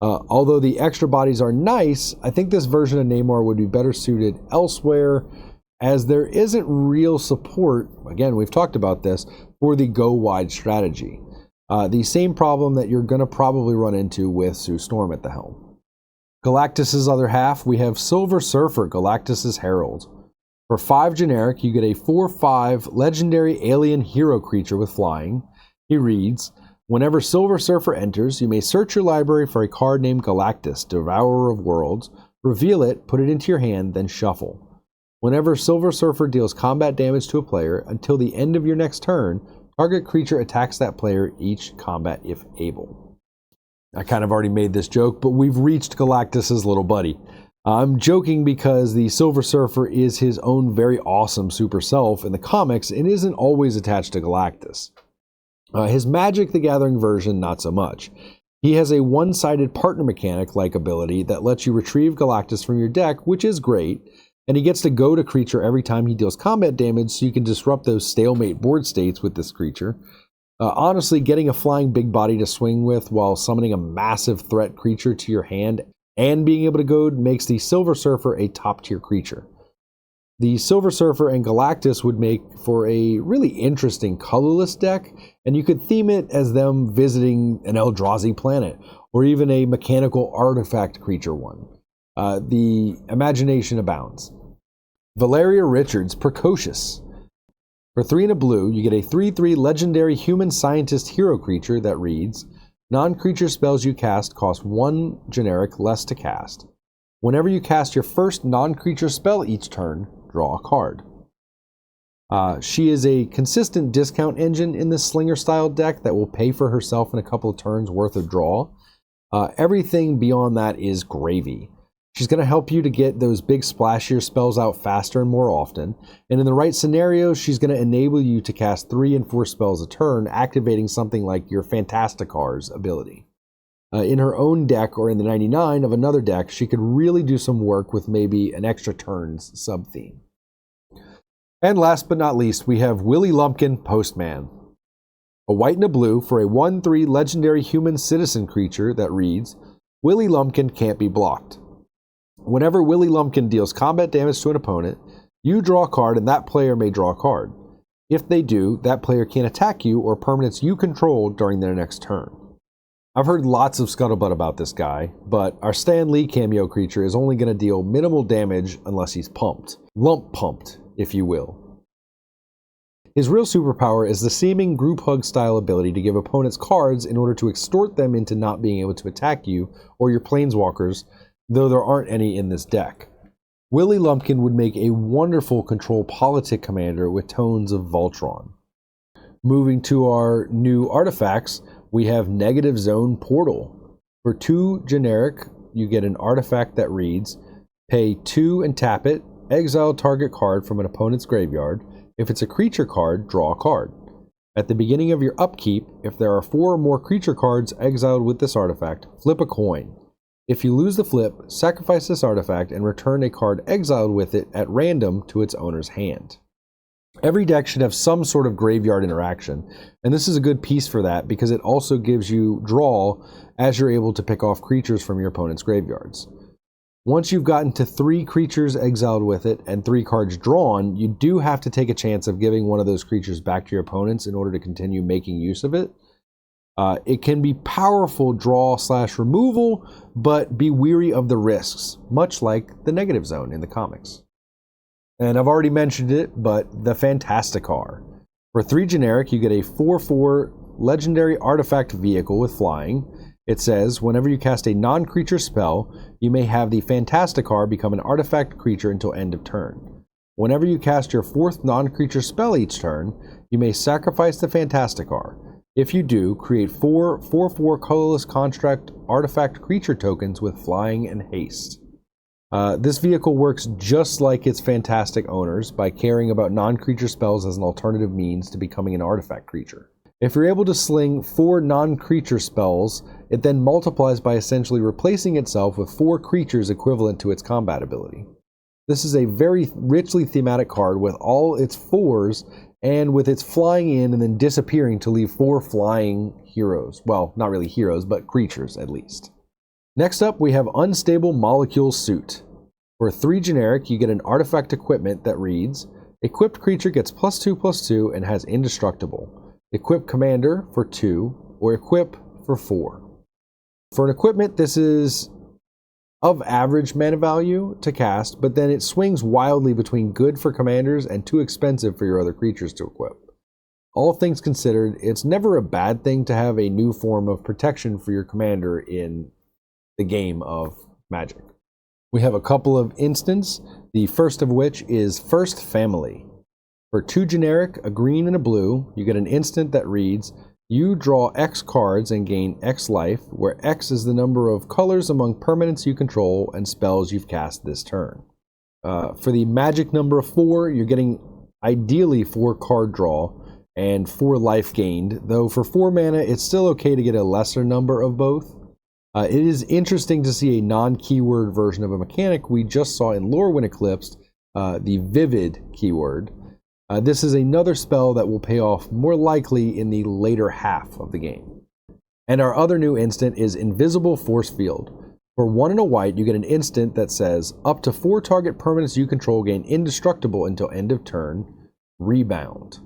Although the extra bodies are nice, I think this version of Namor would be better suited elsewhere, as there isn't real support, again, we've talked about this, for the go-wide strategy. The same problem that you're going to probably run into with Sue Storm at the helm. Galactus' other half, we have Silver Surfer, Galactus' Herald. For 5 generic, you get a 4/5 legendary alien hero creature with flying. He reads, whenever Silver Surfer enters, you may search your library for a card named Galactus, Devourer of Worlds, reveal it, put it into your hand, then shuffle. Whenever Silver Surfer deals combat damage to a player, until the end of your next turn, target creature attacks that player each combat if able. I kind of already made this joke, but we've reached Galactus' little buddy. I'm joking because the Silver Surfer is his own very awesome super self in the comics and isn't always attached to Galactus. His Magic the Gathering version, not so much. He has a one-sided partner mechanic-like ability that lets you retrieve Galactus from your deck, which is great, and he gets to go to creature every time he deals combat damage, so you can disrupt those stalemate board states with this creature. Honestly, getting a flying big body to swing with while summoning a massive threat creature to your hand and being able to goad makes the Silver Surfer a top-tier creature. The Silver Surfer and Galactus would make for a really interesting colorless deck, and you could theme it as them visiting an Eldrazi planet, or even a mechanical artifact creature one. The imagination abounds. Valeria Richards, Precocious. For 3 and a blue, you get a 3/3 legendary human scientist hero creature that reads, non-creature spells you cast cost 1 generic less to cast. Whenever you cast your first non-creature spell each turn, draw a card. She is a consistent discount engine in this Slinger-style deck that will pay for herself in a couple of turns worth of draw. Everything beyond that is gravy. She's going to help you to get those big splashier spells out faster and more often, and in the right scenarios, she's going to enable you to cast 3 and 4 spells a turn, activating something like your Fantastic Four's ability. In her own deck or in the 99 of another deck, she could really do some work with maybe an extra turns sub-theme. And last but not least, we have Willie Lumpkin, Postman. A white and a blue for a 1/3 legendary human citizen creature that reads, Willie Lumpkin can't be blocked. Whenever Willie Lumpkin deals combat damage to an opponent, you draw a card and that player may draw a card. If they do, that player can't attack you or permanents you control during their next turn. I've heard lots of scuttlebutt about this guy, but our Stan Lee cameo creature is only going to deal minimal damage unless he's pumped. Lump pumped, if you will. His real superpower is the seeming group hug style ability to give opponents cards in order to extort them into not being able to attack you or your planeswalkers, though there aren't any in this deck. Willie Lumpkin would make a wonderful control politic commander with tones of Voltron. Moving to our new artifacts, we have Negative Zone Portal. For 2 generic, you get an artifact that reads, pay 2 and tap it, exile target card from an opponent's graveyard. If it's a creature card, draw a card. At the beginning of your upkeep, if there are 4 or more creature cards exiled with this artifact, flip a coin. If you lose the flip, sacrifice this artifact and return a card exiled with it at random to its owner's hand. Every deck should have some sort of graveyard interaction, and this is a good piece for that because it also gives you draw as you're able to pick off creatures from your opponent's graveyards. Once you've gotten to 3 creatures exiled with it and 3 cards drawn, you do have to take a chance of giving one of those creatures back to your opponents in order to continue making use of it. It can be powerful draw/removal, but be weary of the risks, much like the negative zone in the comics. And I've already mentioned it, but the Fantasticar. For 3 generic, you get a 4/4 legendary artifact vehicle with flying. It says, whenever you cast a non-creature spell, you may have the Fantasticar become an artifact creature until end of turn. Whenever you cast your 4th non-creature spell each turn, you may sacrifice the Fantasticar. If you do, create 4 4/4 colorless construct artifact creature tokens with flying and haste. This vehicle works just like its fantastic owners by caring about non-creature spells as an alternative means to becoming an artifact creature. If you're able to sling 4 non-creature spells, it then multiplies by essentially replacing itself with 4 creatures equivalent to its combat ability. This is a very richly thematic card with all its 4s and with its flying in and then disappearing to leave 4 flying heroes. Well, not really heroes, but creatures at least. Next up, we have Unstable Molecule Suit. For 3 generic, you get an artifact equipment that reads, equipped creature gets +2/+2 and has indestructible. Equip commander for 2, or equip for 4. For an equipment, this is of average mana value to cast, but then it swings wildly between good for commanders and too expensive for your other creatures to equip. All things considered, it's never a bad thing to have a new form of protection for your commander in the game of Magic. We have a couple of instants, the first of which is First Family. For 2 generic, a green and a blue, you get an instant that reads, you draw X cards and gain X life, where X is the number of colors among permanents you control and spells you've cast this turn. For the magic number of 4, you're getting ideally 4 card draw and 4 life gained, though for 4 mana, it's still okay to get a lesser number of both. It is interesting to see a non-keyword version of a mechanic we just saw in Lore when Eclipsed, the Vivid keyword. This is another spell that will pay off more likely in the later half of the game. And our other new instant is Invisible Force Field. For 1 and a white, you get an instant that says, up to 4 target permanents you control gain indestructible until end of turn, Rebound.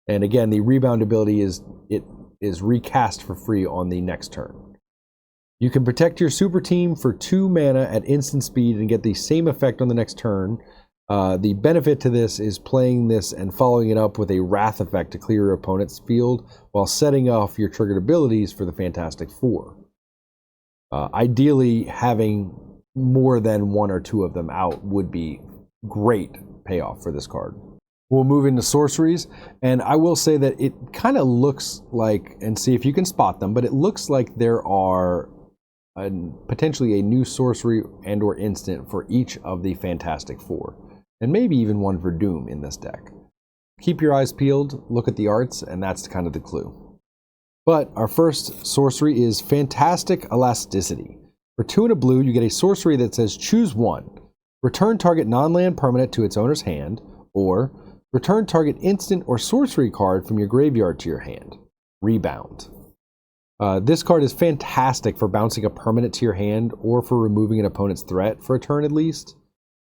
And again, the Rebound ability is recast for free on the next turn. You can protect your super team for 2 mana at instant speed and get the same effect on the next turn. The benefit to this is playing this and following it up with a Wrath effect to clear your opponent's field while setting off your triggered abilities for the Fantastic Four. Ideally, having more than 1 or 2 of them out would be great payoff for this card. We'll move into sorceries, and I will say that it kind of looks like, and see if you can spot them, but it looks like there are potentially a new sorcery and or instant for each of the Fantastic Four, and maybe even one for Doom in this deck. Keep your eyes peeled, look at the arts, and that's kind of the clue. But our first sorcery is Fantastic Elasticity. For 2 and a blue, you get a sorcery that says choose 1. Return target non-land permanent to its owner's hand, or return target instant or sorcery card from your graveyard to your hand. Rebound. This card is fantastic for bouncing a permanent to your hand or for removing an opponent's threat for a turn at least.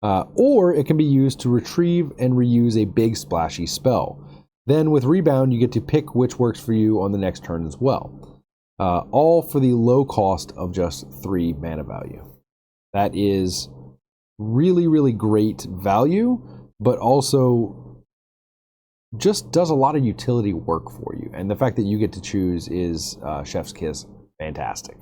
Or it can be used to retrieve and reuse a big splashy spell. Then with Rebound, you get to pick which works for you on the next turn as well. All for the low cost of just 3 mana value. That is really, really great value, but also just does a lot of utility work for you. And the fact that you get to choose is chef's kiss. Fantastic.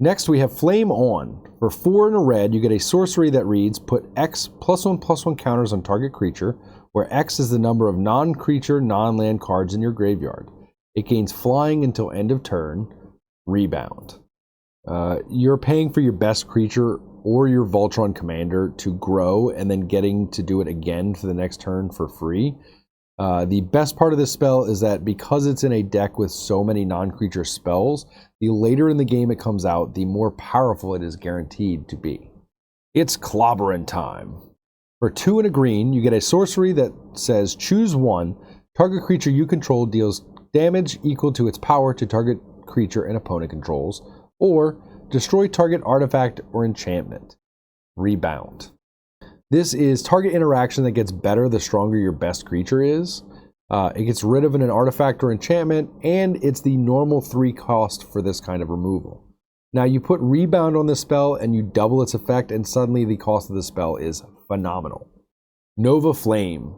Next, we have Flame On. For 4 and a red, you get a sorcery that reads, put X +1/+1 counters on target creature, where X is the number of non-creature, non-land cards in your graveyard. It gains flying until end of turn. Rebound. You're paying for your best creature or your Voltron commander to grow and then getting to do it again for the next turn for free. The best part of this spell is that because it's in a deck with so many non-creature spells, the later in the game it comes out, the more powerful it is guaranteed to be. It's clobbering time. For 2 and a green, you get a sorcery that says choose one. Target creature you control deals damage equal to its power to target creature an opponent controls, or destroy target artifact or enchantment. Rebound. This is target interaction that gets better the stronger your best creature is. It gets rid of an artifact or enchantment, and it's the normal 3 cost for this kind of removal. Now you put rebound on this spell and you double its effect, and suddenly the cost of the spell is phenomenal. Nova Flame.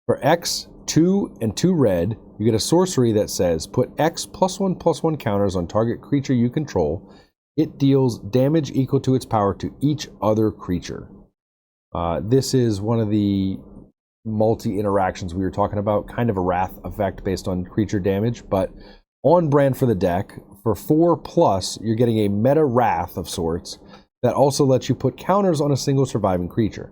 For X, 2 and 2 red, you get a sorcery that says put X +1/+1 counters on target creature you control. It deals damage equal to its power to each other creature. This is one of the multi-interactions we were talking about, kind of a wrath effect based on creature damage, but on brand for the deck. For 4+, you're getting a meta wrath of sorts that also lets you put counters on a single surviving creature.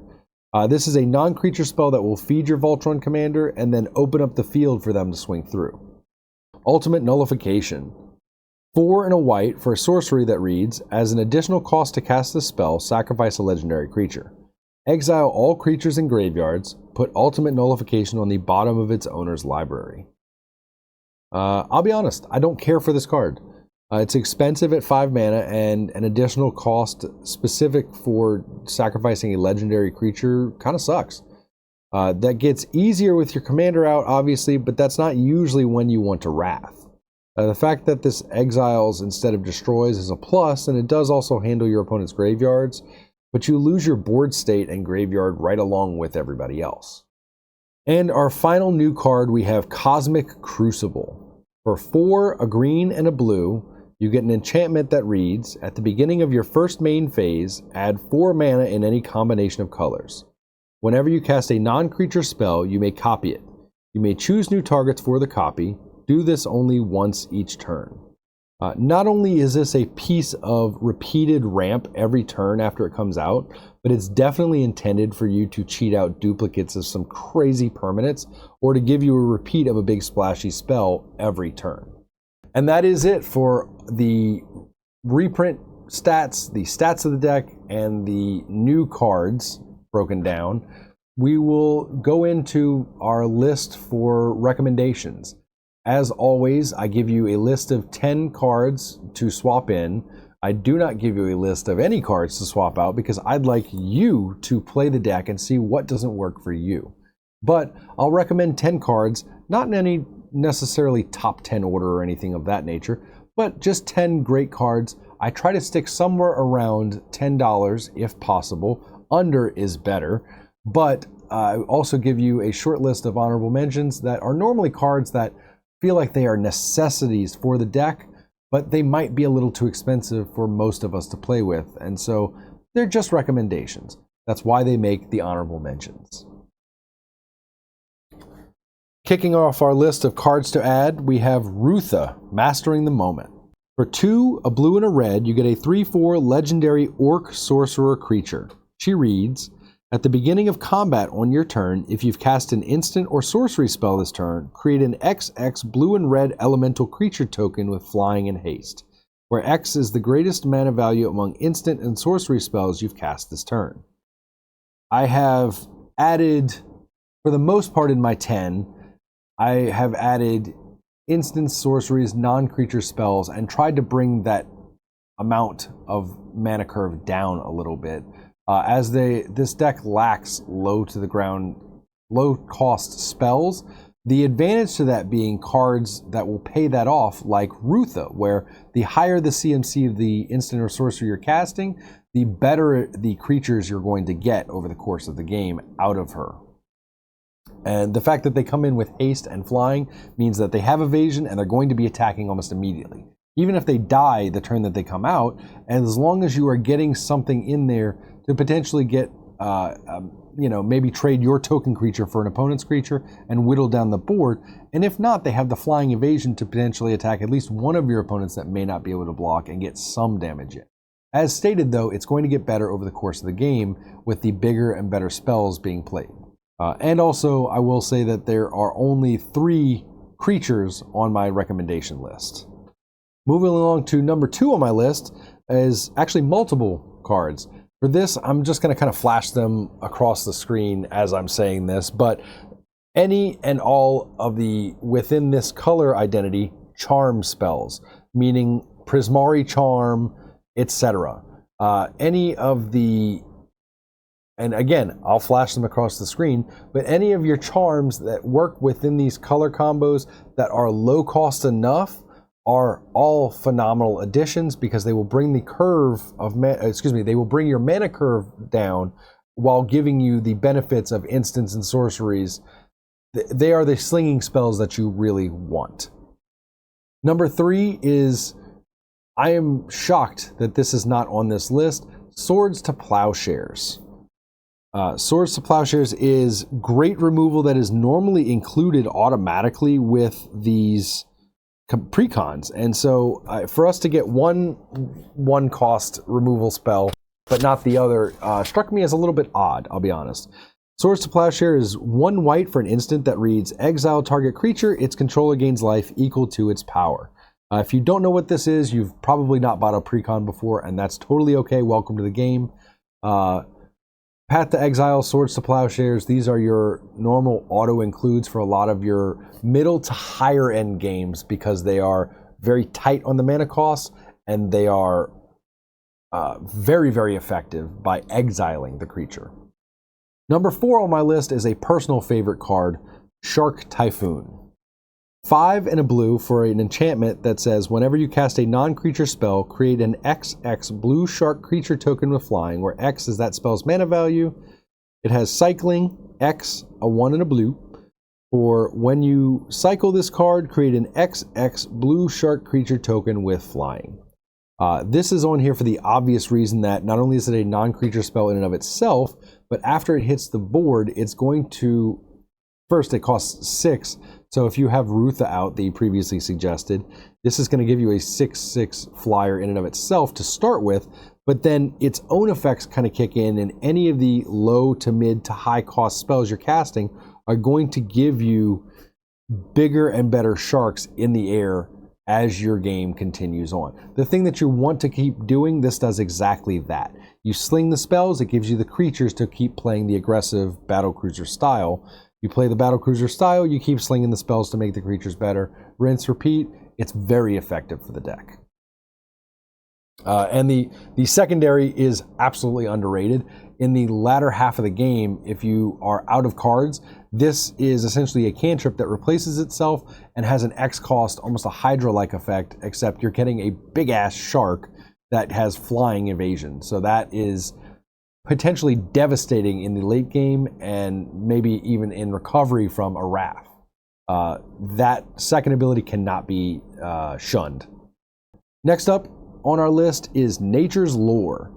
This is a non-creature spell that will feed your Voltron commander and then open up the field for them to swing through. Ultimate Nullification. 4 and a white for a sorcery that reads, as an additional cost to cast this spell, sacrifice a legendary creature. Exile all creatures in graveyards, put Ultimate Nullification on the bottom of its owner's library. I'll be honest, I don't care for this card. It's expensive at 5 mana and an additional cost specific for sacrificing a legendary creature kind of sucks. That gets easier with your commander out, obviously, but that's not usually when you want to wrath. The fact that this exiles instead of destroys is a plus, and it does also handle your opponent's graveyards, but you lose your board state and graveyard right along with everybody else. And our final new card, we have Cosmic Crucible. For 4, a green and a blue, you get an enchantment that reads, at the beginning of your first main phase, add 4 mana in any combination of colors. Whenever you cast a non-creature spell, you may copy it. You may choose new targets for the copy. Do this only once each turn. Not only is this a piece of repeated ramp every turn after it comes out, but it's definitely intended for you to cheat out duplicates of some crazy permanents, or to give you a repeat of a big splashy spell every turn. And that is it for the reprint stats, the stats of the deck, and the new cards broken down. We will go into our list for recommendations. As always, I give you a list of 10 cards to swap in. I do not give you a list of any cards to swap out because I'd like you to play the deck and see what doesn't work for you. But I'll recommend 10 cards, not in any necessarily top 10 order or anything of that nature, but just 10 great cards. I try to stick somewhere around $10 if possible. Under is better, but I also give you a short list of honorable mentions that are normally cards that feel like they are necessities for the deck, but they might be a little too expensive for most of us to play with, and so they're just recommendations. That's why they make the honorable mentions. Kicking off our list of cards to add, we have Rutha, Mastering the Moment. For 2, a blue and a red, you get a 3/4 legendary orc sorcerer creature. She reads, at the beginning of combat on your turn, if you've cast an instant or sorcery spell this turn, create an XX blue and red elemental creature token with flying and haste, where X is the greatest mana value among instant and sorcery spells you've cast this turn. I have added, for the most part in my 10, I have added instant sorceries, non-creature spells, and tried to bring that amount of mana curve down a little bit. As this deck lacks low cost spells, the advantage to that being cards that will pay that off, like Rutha, where the higher the CMC of the instant or sorcery you're casting, the better the creatures you're going to get over the course of the game out of her. And the fact that they come in with haste and flying means that they have evasion and they're going to be attacking almost immediately. Even if they die the turn that they come out, and as long as you are getting something in there to potentially get, maybe trade your token creature for an opponent's creature and whittle down the board. And if not, they have the flying evasion to potentially attack at least one of your opponents that may not be able to block and get some damage in. As stated, though, it's going to get better over the course of the game with the bigger and better spells being played. And also, I will say that there are only 3 creatures on my recommendation list. Moving along to number 2 on my list is actually multiple cards. For this, I'm just going to kind of flash them across the screen as I'm saying this, but any and all of the, within this color identity, charm spells, meaning Prismari Charm, etc. Any of the, and again, I'll flash them across the screen, but any of your charms that work within these color combos that are low cost enough are all phenomenal additions, because they will bring the curve of they will bring your mana curve down while giving you the benefits of instants and sorceries. They are the slinging spells that you really want. Number 3 is, I am shocked that this is not on this list, Swords to Plowshares. Swords to Plowshares is great removal that is normally included automatically with these precons, and so for us to get one cost removal spell but not the other struck me as a little bit odd, I'll be honest. Swords to Plowshare is 1 white for an instant that reads, exile target creature, its controller gains life equal to its power. If you don't know what this is, you've probably not bought a precon before, and that's totally okay. Welcome to the game. Path to Exile, Swords to Plowshares, these are your normal auto includes for a lot of your middle to higher end games, because they are very tight on the mana cost, and they are very, very effective by exiling the creature. Number 4 on my list is a personal favorite card, Shark Typhoon. 5 and a blue for an enchantment that says, whenever you cast a non-creature spell, create an XX blue shark creature token with flying, where X is that spell's mana value. It has cycling, X, a 1 and a blue. For when you cycle this card, create an XX blue shark creature token with flying. This is on here for the obvious reason that not only is it a non-creature spell in and of itself, but after it hits the board, it's going to, first it costs 6, so if you have Rutha out that you previously suggested, this is going to give you a 6/6 flyer in and of itself to start with, but then its own effects kind of kick in, and any of the low to mid to high cost spells you're casting are going to give you bigger and better sharks in the air as your game continues on. The thing that you want to keep doing, this does exactly that. You sling the spells, it gives you the creatures to keep playing the aggressive battlecruiser style. You play the battlecruiser style, you keep slinging the spells to make the creatures better. Rinse, repeat. It's very effective for the deck. And the secondary is absolutely underrated. In the latter half of the game, if you are out of cards, this is essentially a cantrip that replaces itself and has an X cost, almost a Hydra-like effect, except you're getting a big-ass shark that has flying evasion. So that is potentially devastating in the late game, and maybe even in recovery from a Wrath. That second ability cannot be shunned. Next up on our list is Nature's Lore.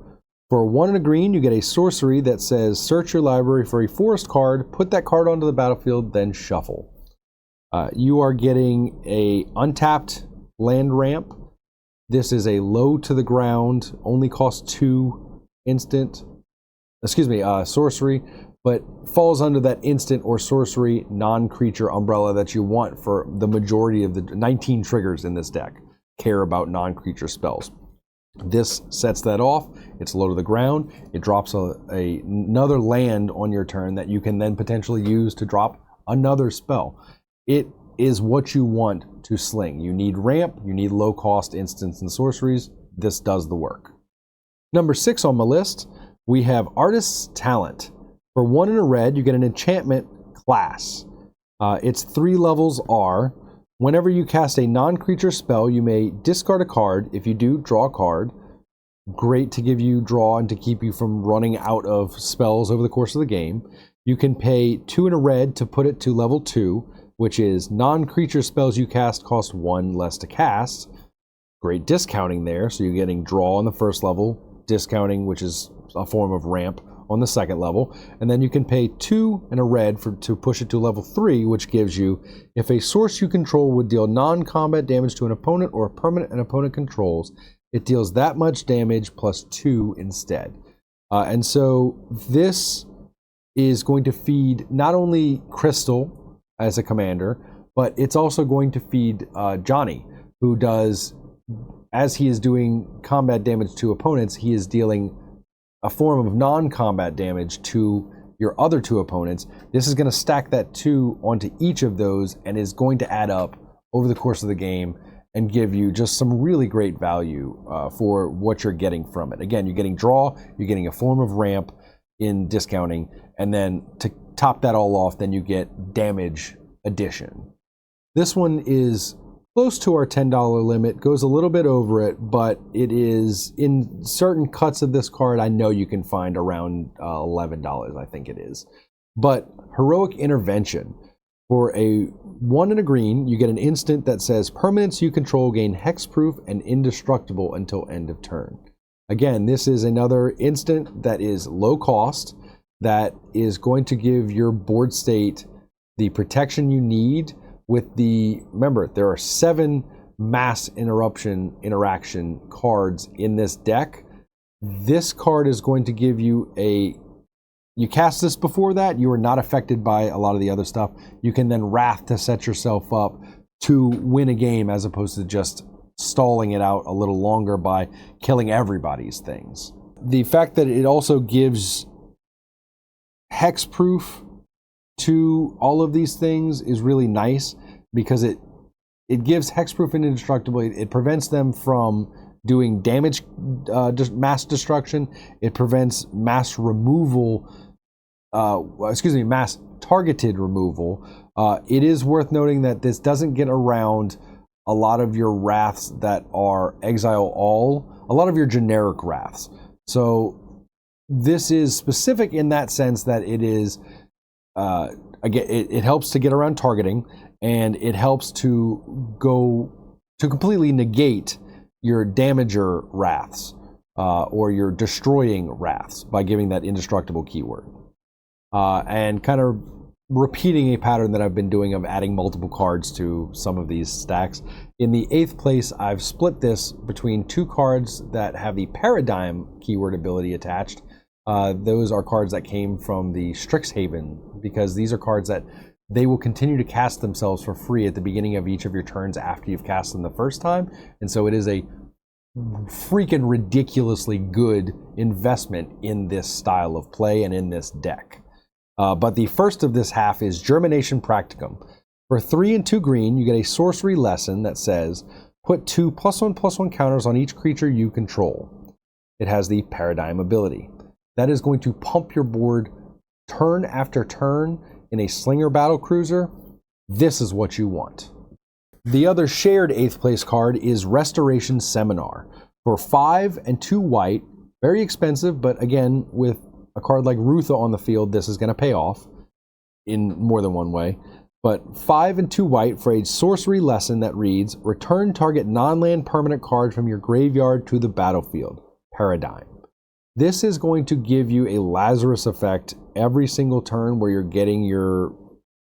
For 1 and a green, you get a sorcery that says, search your library for a forest card, put that card onto the battlefield, then shuffle. You are getting a untapped land ramp. This is a low to the ground, only costs 2 sorcery, but falls under that instant or sorcery non-creature umbrella that you want for the majority of the 19 triggers in this deck care about non-creature spells. This sets that off. It's low to the ground. It drops another land on your turn that you can then potentially use to drop another spell. It is what you want to sling. You need ramp, you need low cost instants and sorceries. This does the work. Number 6 on my list, we have Artist's Talent. For 1 and a red, you get an enchantment class. Its 3 levels are, whenever you cast a non-creature spell, you may discard a card. If you do, draw a card. Great to give you draw and to keep you from running out of spells over the course of the game. You can pay 2 and a red to put it to level 2, which is non-creature spells you cast cost 1 less to cast. Great discounting there, so you're getting draw on the first level, discounting, which is a form of ramp, on the second level, and then you can pay 2 and a red to push it to level 3, which gives you, if a source you control would deal non-combat damage to an opponent or a permanent an opponent controls, it deals that much damage plus 2 instead. And so this is going to feed not only Crystal as a commander, but it's also going to feed Johnny, who does, as he is doing combat damage to opponents, he is dealing a form of non-combat damage to your other two opponents. This is going to stack that 2 onto each of those and is going to add up over the course of the game and give you just some really great value for what you're getting from it. Again, you're getting draw, you're getting a form of ramp in discounting, and then to top that all off, then you get damage addition. This one is close to our $10 limit, goes a little bit over it, but it is in certain cuts of this card, I know you can find around $11, I think it is. But Heroic Intervention. For a 1 and a green, you get an instant that says permanents you control gain hexproof and indestructible until end of turn. Again, this is another instant that is low cost, that is going to give your board state the protection you need with the, remember, there are 7 mass interaction cards in this deck. This card is going to give you you cast this before that, you are not affected by a lot of the other stuff. You can then Wrath to set yourself up to win a game as opposed to just stalling it out a little longer by killing everybody's things. The fact that it also gives hexproof to all of these things is really nice because it gives hexproof and indestructible. It prevents them from doing damage, mass destruction. It prevents mass removal, mass targeted removal. It is worth noting that this doesn't get around a lot of your wraths that are exile all, a lot of your generic wraths. So this is specific in that sense that it is, again, it helps to get around targeting, and it helps to go to completely negate your damager wraths or your destroying wraths by giving that indestructible keyword. And kind of repeating a pattern that I've been doing of adding multiple cards to some of these stacks. In the 8th place, I've split this between 2 cards that have the Paradigm keyword ability attached. Those are cards that came from the Strixhaven, because these are cards that they will continue to cast themselves for free at the beginning of each of your turns after you've cast them the first time. And so it is a freaking ridiculously good investment in this style of play and in this deck. But the first of this half is Germination Practicum. For 3 and 2 green, you get a sorcery lesson that says, put 2 +1/+1 counters on each creature you control. It has the Paradigm ability. That is going to pump your board turn after turn in a Slinger Battlecruiser. This is what you want. The other shared 8th place card is Restoration Seminar. For 5 and 2 white, very expensive, but again, with a card like Rutha on the field, this is going to pay off in more than one way. But 5 and 2 white for a sorcery lesson that reads, return target non-land permanent card from your graveyard to the battlefield. Paradigm. This is going to give you a Lazarus effect every single turn where you're getting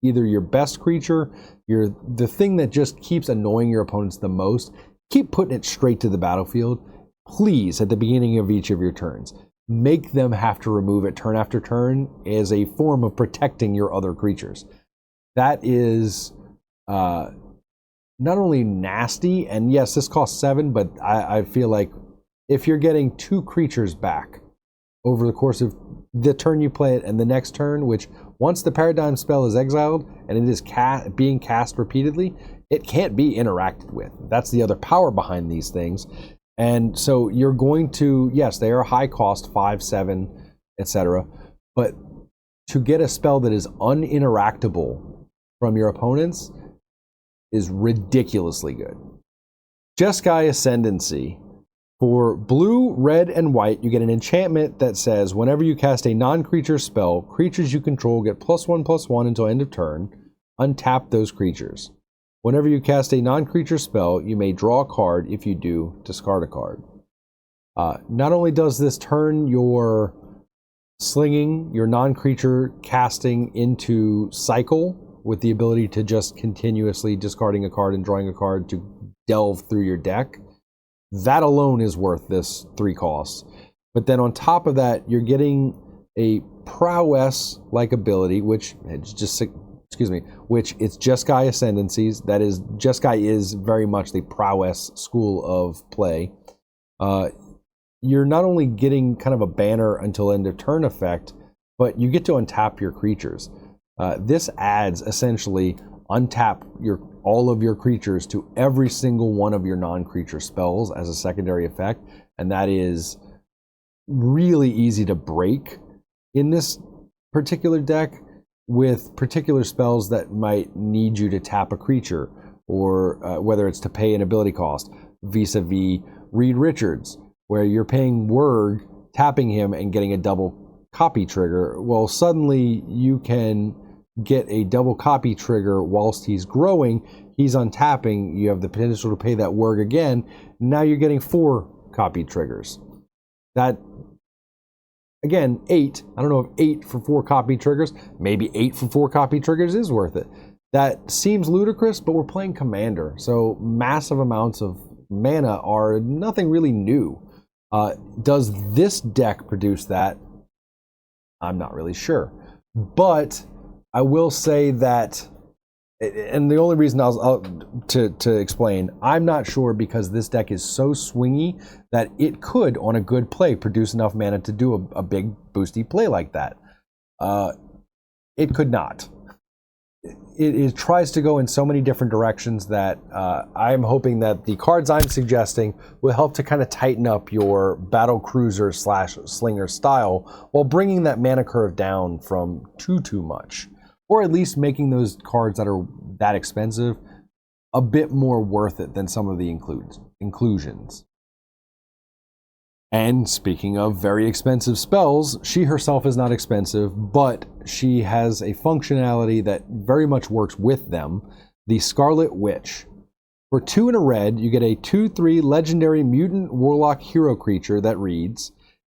either your best creature, the thing that just keeps annoying your opponents the most, keep putting it straight to the battlefield, please, at the beginning of each of your turns. Make them have to remove it turn after turn as a form of protecting your other creatures. That is not only nasty, and yes, this costs 7, but I feel like if you're getting 2 creatures back over the course of the turn you play it and the next turn, which once the Paradigm spell is exiled and it is being cast repeatedly, it can't be interacted with. That's the other power behind these things. And so you're going to, yes, they are high cost, 5, 7, etc. But to get a spell that is uninteractable from your opponents is ridiculously good. Jeskai Ascendancy. For blue, red, and white, you get an enchantment that says whenever you cast a non-creature spell, creatures you control get +1/+1 until end of turn. Untap those creatures. Whenever you cast a non-creature spell, you may draw a card. If you do, discard a card. Not only does this turn your slinging, your non-creature casting into cycle with the ability to just continuously discarding a card and drawing a card to delve through your deck, that alone is worth this 3 costs. But then on top of that, you're getting a prowess-like ability, which it's just, which it's Jeskai Ascendancies. That is, Jeskai is very much the prowess school of play. You're not only getting kind of a banner until end of turn effect, but you get to untap your creatures. This adds essentially untap all of your creatures to every single one of your non-creature spells as a secondary effect, and that is really easy to break in this particular deck with particular spells that might need you to tap a creature, or whether it's to pay an ability cost, vis-a-vis Reed Richards, where you're paying Wurg, tapping him, and getting a double copy trigger. Well, suddenly you can get a double copy trigger whilst he's growing. He's untapping. You have the potential to pay that Wurg again. Now you're getting 4 copy triggers. That, again, 8. I don't know if 8 for 4 copy triggers, maybe 8 for 4 copy triggers is worth it. That seems ludicrous, but we're playing Commander, so massive amounts of mana are nothing really new. Does this deck produce that? I'm not really sure. But I will say that, and the only reason to explain, I'm not sure because this deck is so swingy that it could, on a good play, produce enough mana to do a big boosty play like that. It could not. It tries to go in so many different directions that I'm hoping that the cards I'm suggesting will help to kind of tighten up your battle cruiser / slinger style while bringing that mana curve down from too much, or at least making those cards that are that expensive a bit more worth it than some of the inclusions. And speaking of very expensive spells, she herself is not expensive, but she has a functionality that very much works with them, the Scarlet Witch. For 2 and a red, you get a 2/3 legendary mutant warlock hero creature that reads,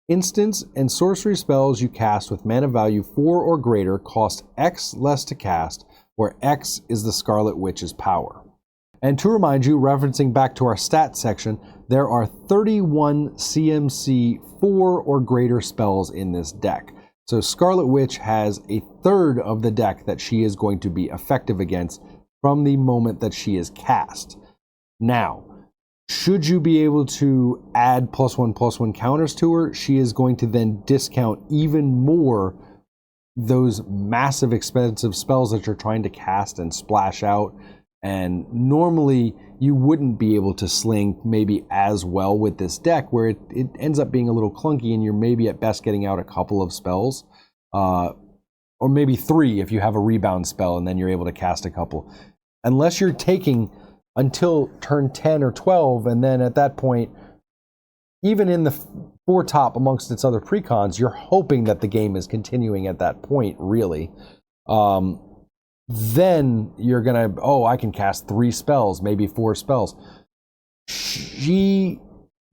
instants and sorcery spells you cast with mana value 4 or greater cost X less to cast, where X is the Scarlet Witch's power. And to remind you, referencing back to our stats section, there are 31 CMC 4 or greater spells in this deck. So Scarlet Witch has a third of the deck that she is going to be effective against from the moment that she is cast. Now, should you be able to add +1/+1 counters to her, she is going to then discount even more those massive expensive spells that you're trying to cast and splash out. And normally you wouldn't be able to sling maybe as well with this deck, where it ends up being a little clunky and you're maybe at best getting out a couple of spells, or maybe 3 if you have a rebound spell and then you're able to cast a couple. Unless you're taking until turn 10 or 12, and then at that point, even in the 4 top amongst its other precons, you're hoping that the game is continuing at that point, really. Then you're gonna, I can cast 3 spells, maybe 4 spells. The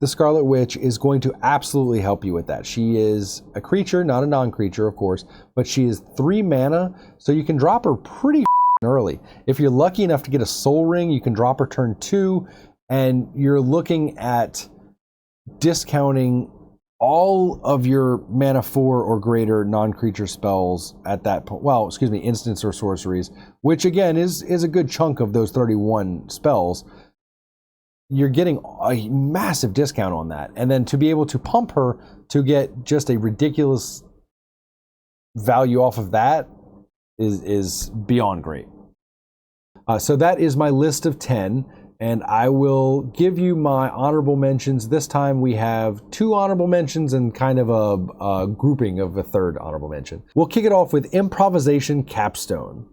Scarlet Witch, is going to absolutely help you with that. She is a creature, not a non-creature, of course, but she is 3 mana, so you can drop her pretty early. If you're lucky enough to get a Soul Ring, you can drop her turn 2, and you're looking at discounting all of your mana 4 or greater non-creature spells at that point. Well, excuse me, instants or sorceries, which again is a good chunk of those 31 spells. You're getting a massive discount on that. And then to be able to pump her to get just a ridiculous value off of that is beyond great. So that is my list of 10. And I will give you my honorable mentions. This time we have 2 honorable mentions and kind of a grouping of a 3rd honorable mention. We'll kick it off with Improvisation Capstone.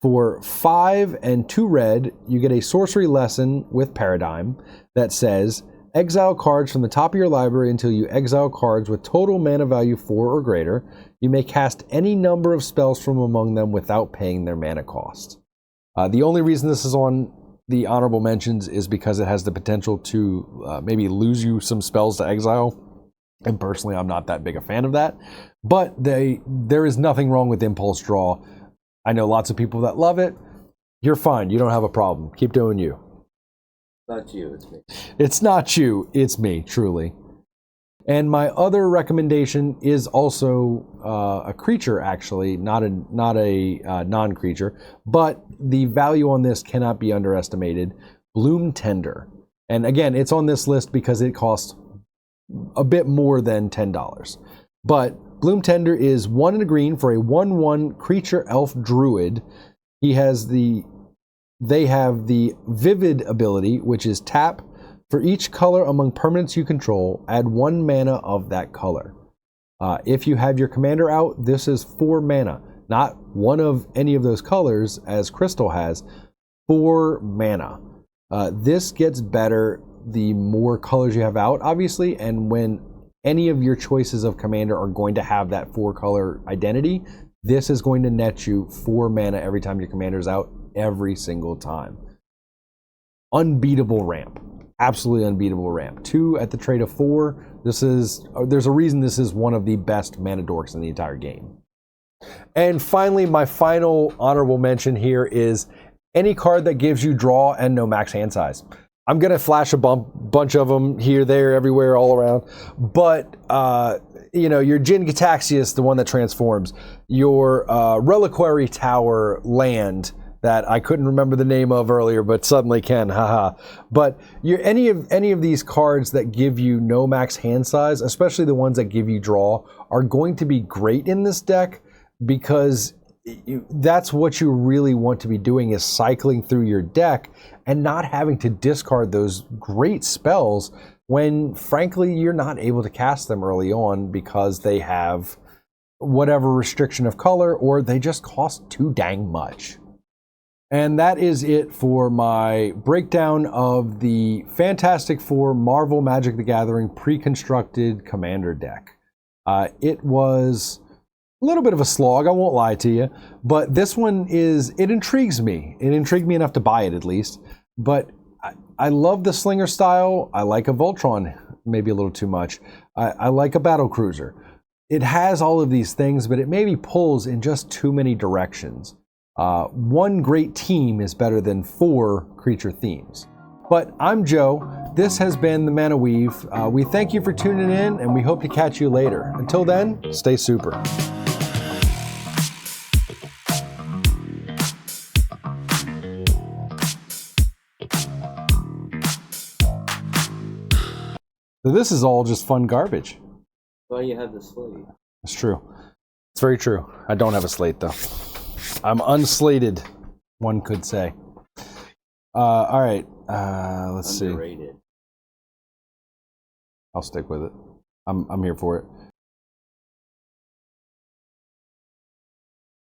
For 5 and 2 red, you get a sorcery lesson with Paradigm that says, exile cards from the top of your library until you exile cards with total mana value 4 or greater. You may cast any number of spells from among them without paying their mana cost. The only reason this is on the honorable mentions is because it has the potential to maybe lose you some spells to exile. And personally, I'm not that big a fan of that. But there is nothing wrong with Impulse Draw. I know lots of people that love it. You're fine. You don't have a problem. Keep doing you. Not you, it's me. It's not you. It's me, truly. And my other recommendation is also a creature, actually, not a non-creature, but the value on this cannot be underestimated. Bloom Tender. And again, it's on this list because it costs a bit more than $10. But Bloom Tender is 1 and a green for a 1/1 creature elf druid. They have the Vivid ability, which is tap. For each color among permanents you control, add 1 mana of that color. If you have your commander out, this is 4 mana. Not one of any of those colors, as Crystal has. 4 mana. This gets better the more colors you have out, obviously, and when any of your choices of commander are going to have that 4-color identity, this is going to net you 4 mana every time your commander's out, every single time. Unbeatable ramp. Absolutely unbeatable ramp. 2 at the trade of 4. There's a reason this is one of the best mana dorks in the entire game. And finally, my final honorable mention here is any card that gives you draw and no max hand size. I'm going to flash a bunch of them here, there, everywhere, all around. But, your Jin Gitaxias, the one that transforms, your Reliquary Tower land that I couldn't remember the name of earlier, but suddenly can, haha. But any of these cards that give you no max hand size, especially the ones that give you draw, are going to be great in this deck because that's what you really want to be doing, is cycling through your deck and not having to discard those great spells when, frankly, you're not able to cast them early on because they have whatever restriction of color or they just cost too dang much. And that is it for my breakdown of the Fantastic Four Marvel Magic the Gathering pre-constructed commander deck. It was a little bit of a slog, I won't lie to you, but this one it intrigues me. It intrigued me enough to buy it, at least. But I love the Slinger style. I like a Voltron, maybe a little too much. I like a Battle Cruiser. It has all of these things, but it maybe pulls in just too many directions. One great team is better than 4 creature themes. But I'm Joe. This has been the ManaWeave. We thank you for tuning in, and we hope to catch you later. Until then, stay super. So this is all just fun garbage. Well, you have the slate. It's true. It's very true. I don't have a slate, though. I'm unslated, one could say. All right. Let's see. I'll stick with it. I'm here for it.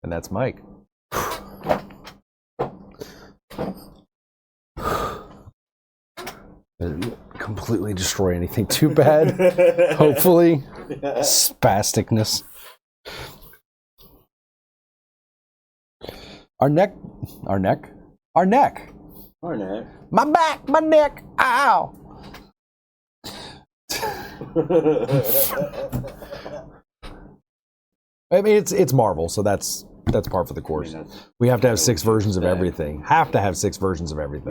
And that's Mike. Didn't completely destroy anything too bad. Hopefully. Spasticness. Our neck. My back, my neck, ow. I mean, it's Marvel, so that's par for the course. We have to have 6 versions of everything. Have to have 6 versions of everything.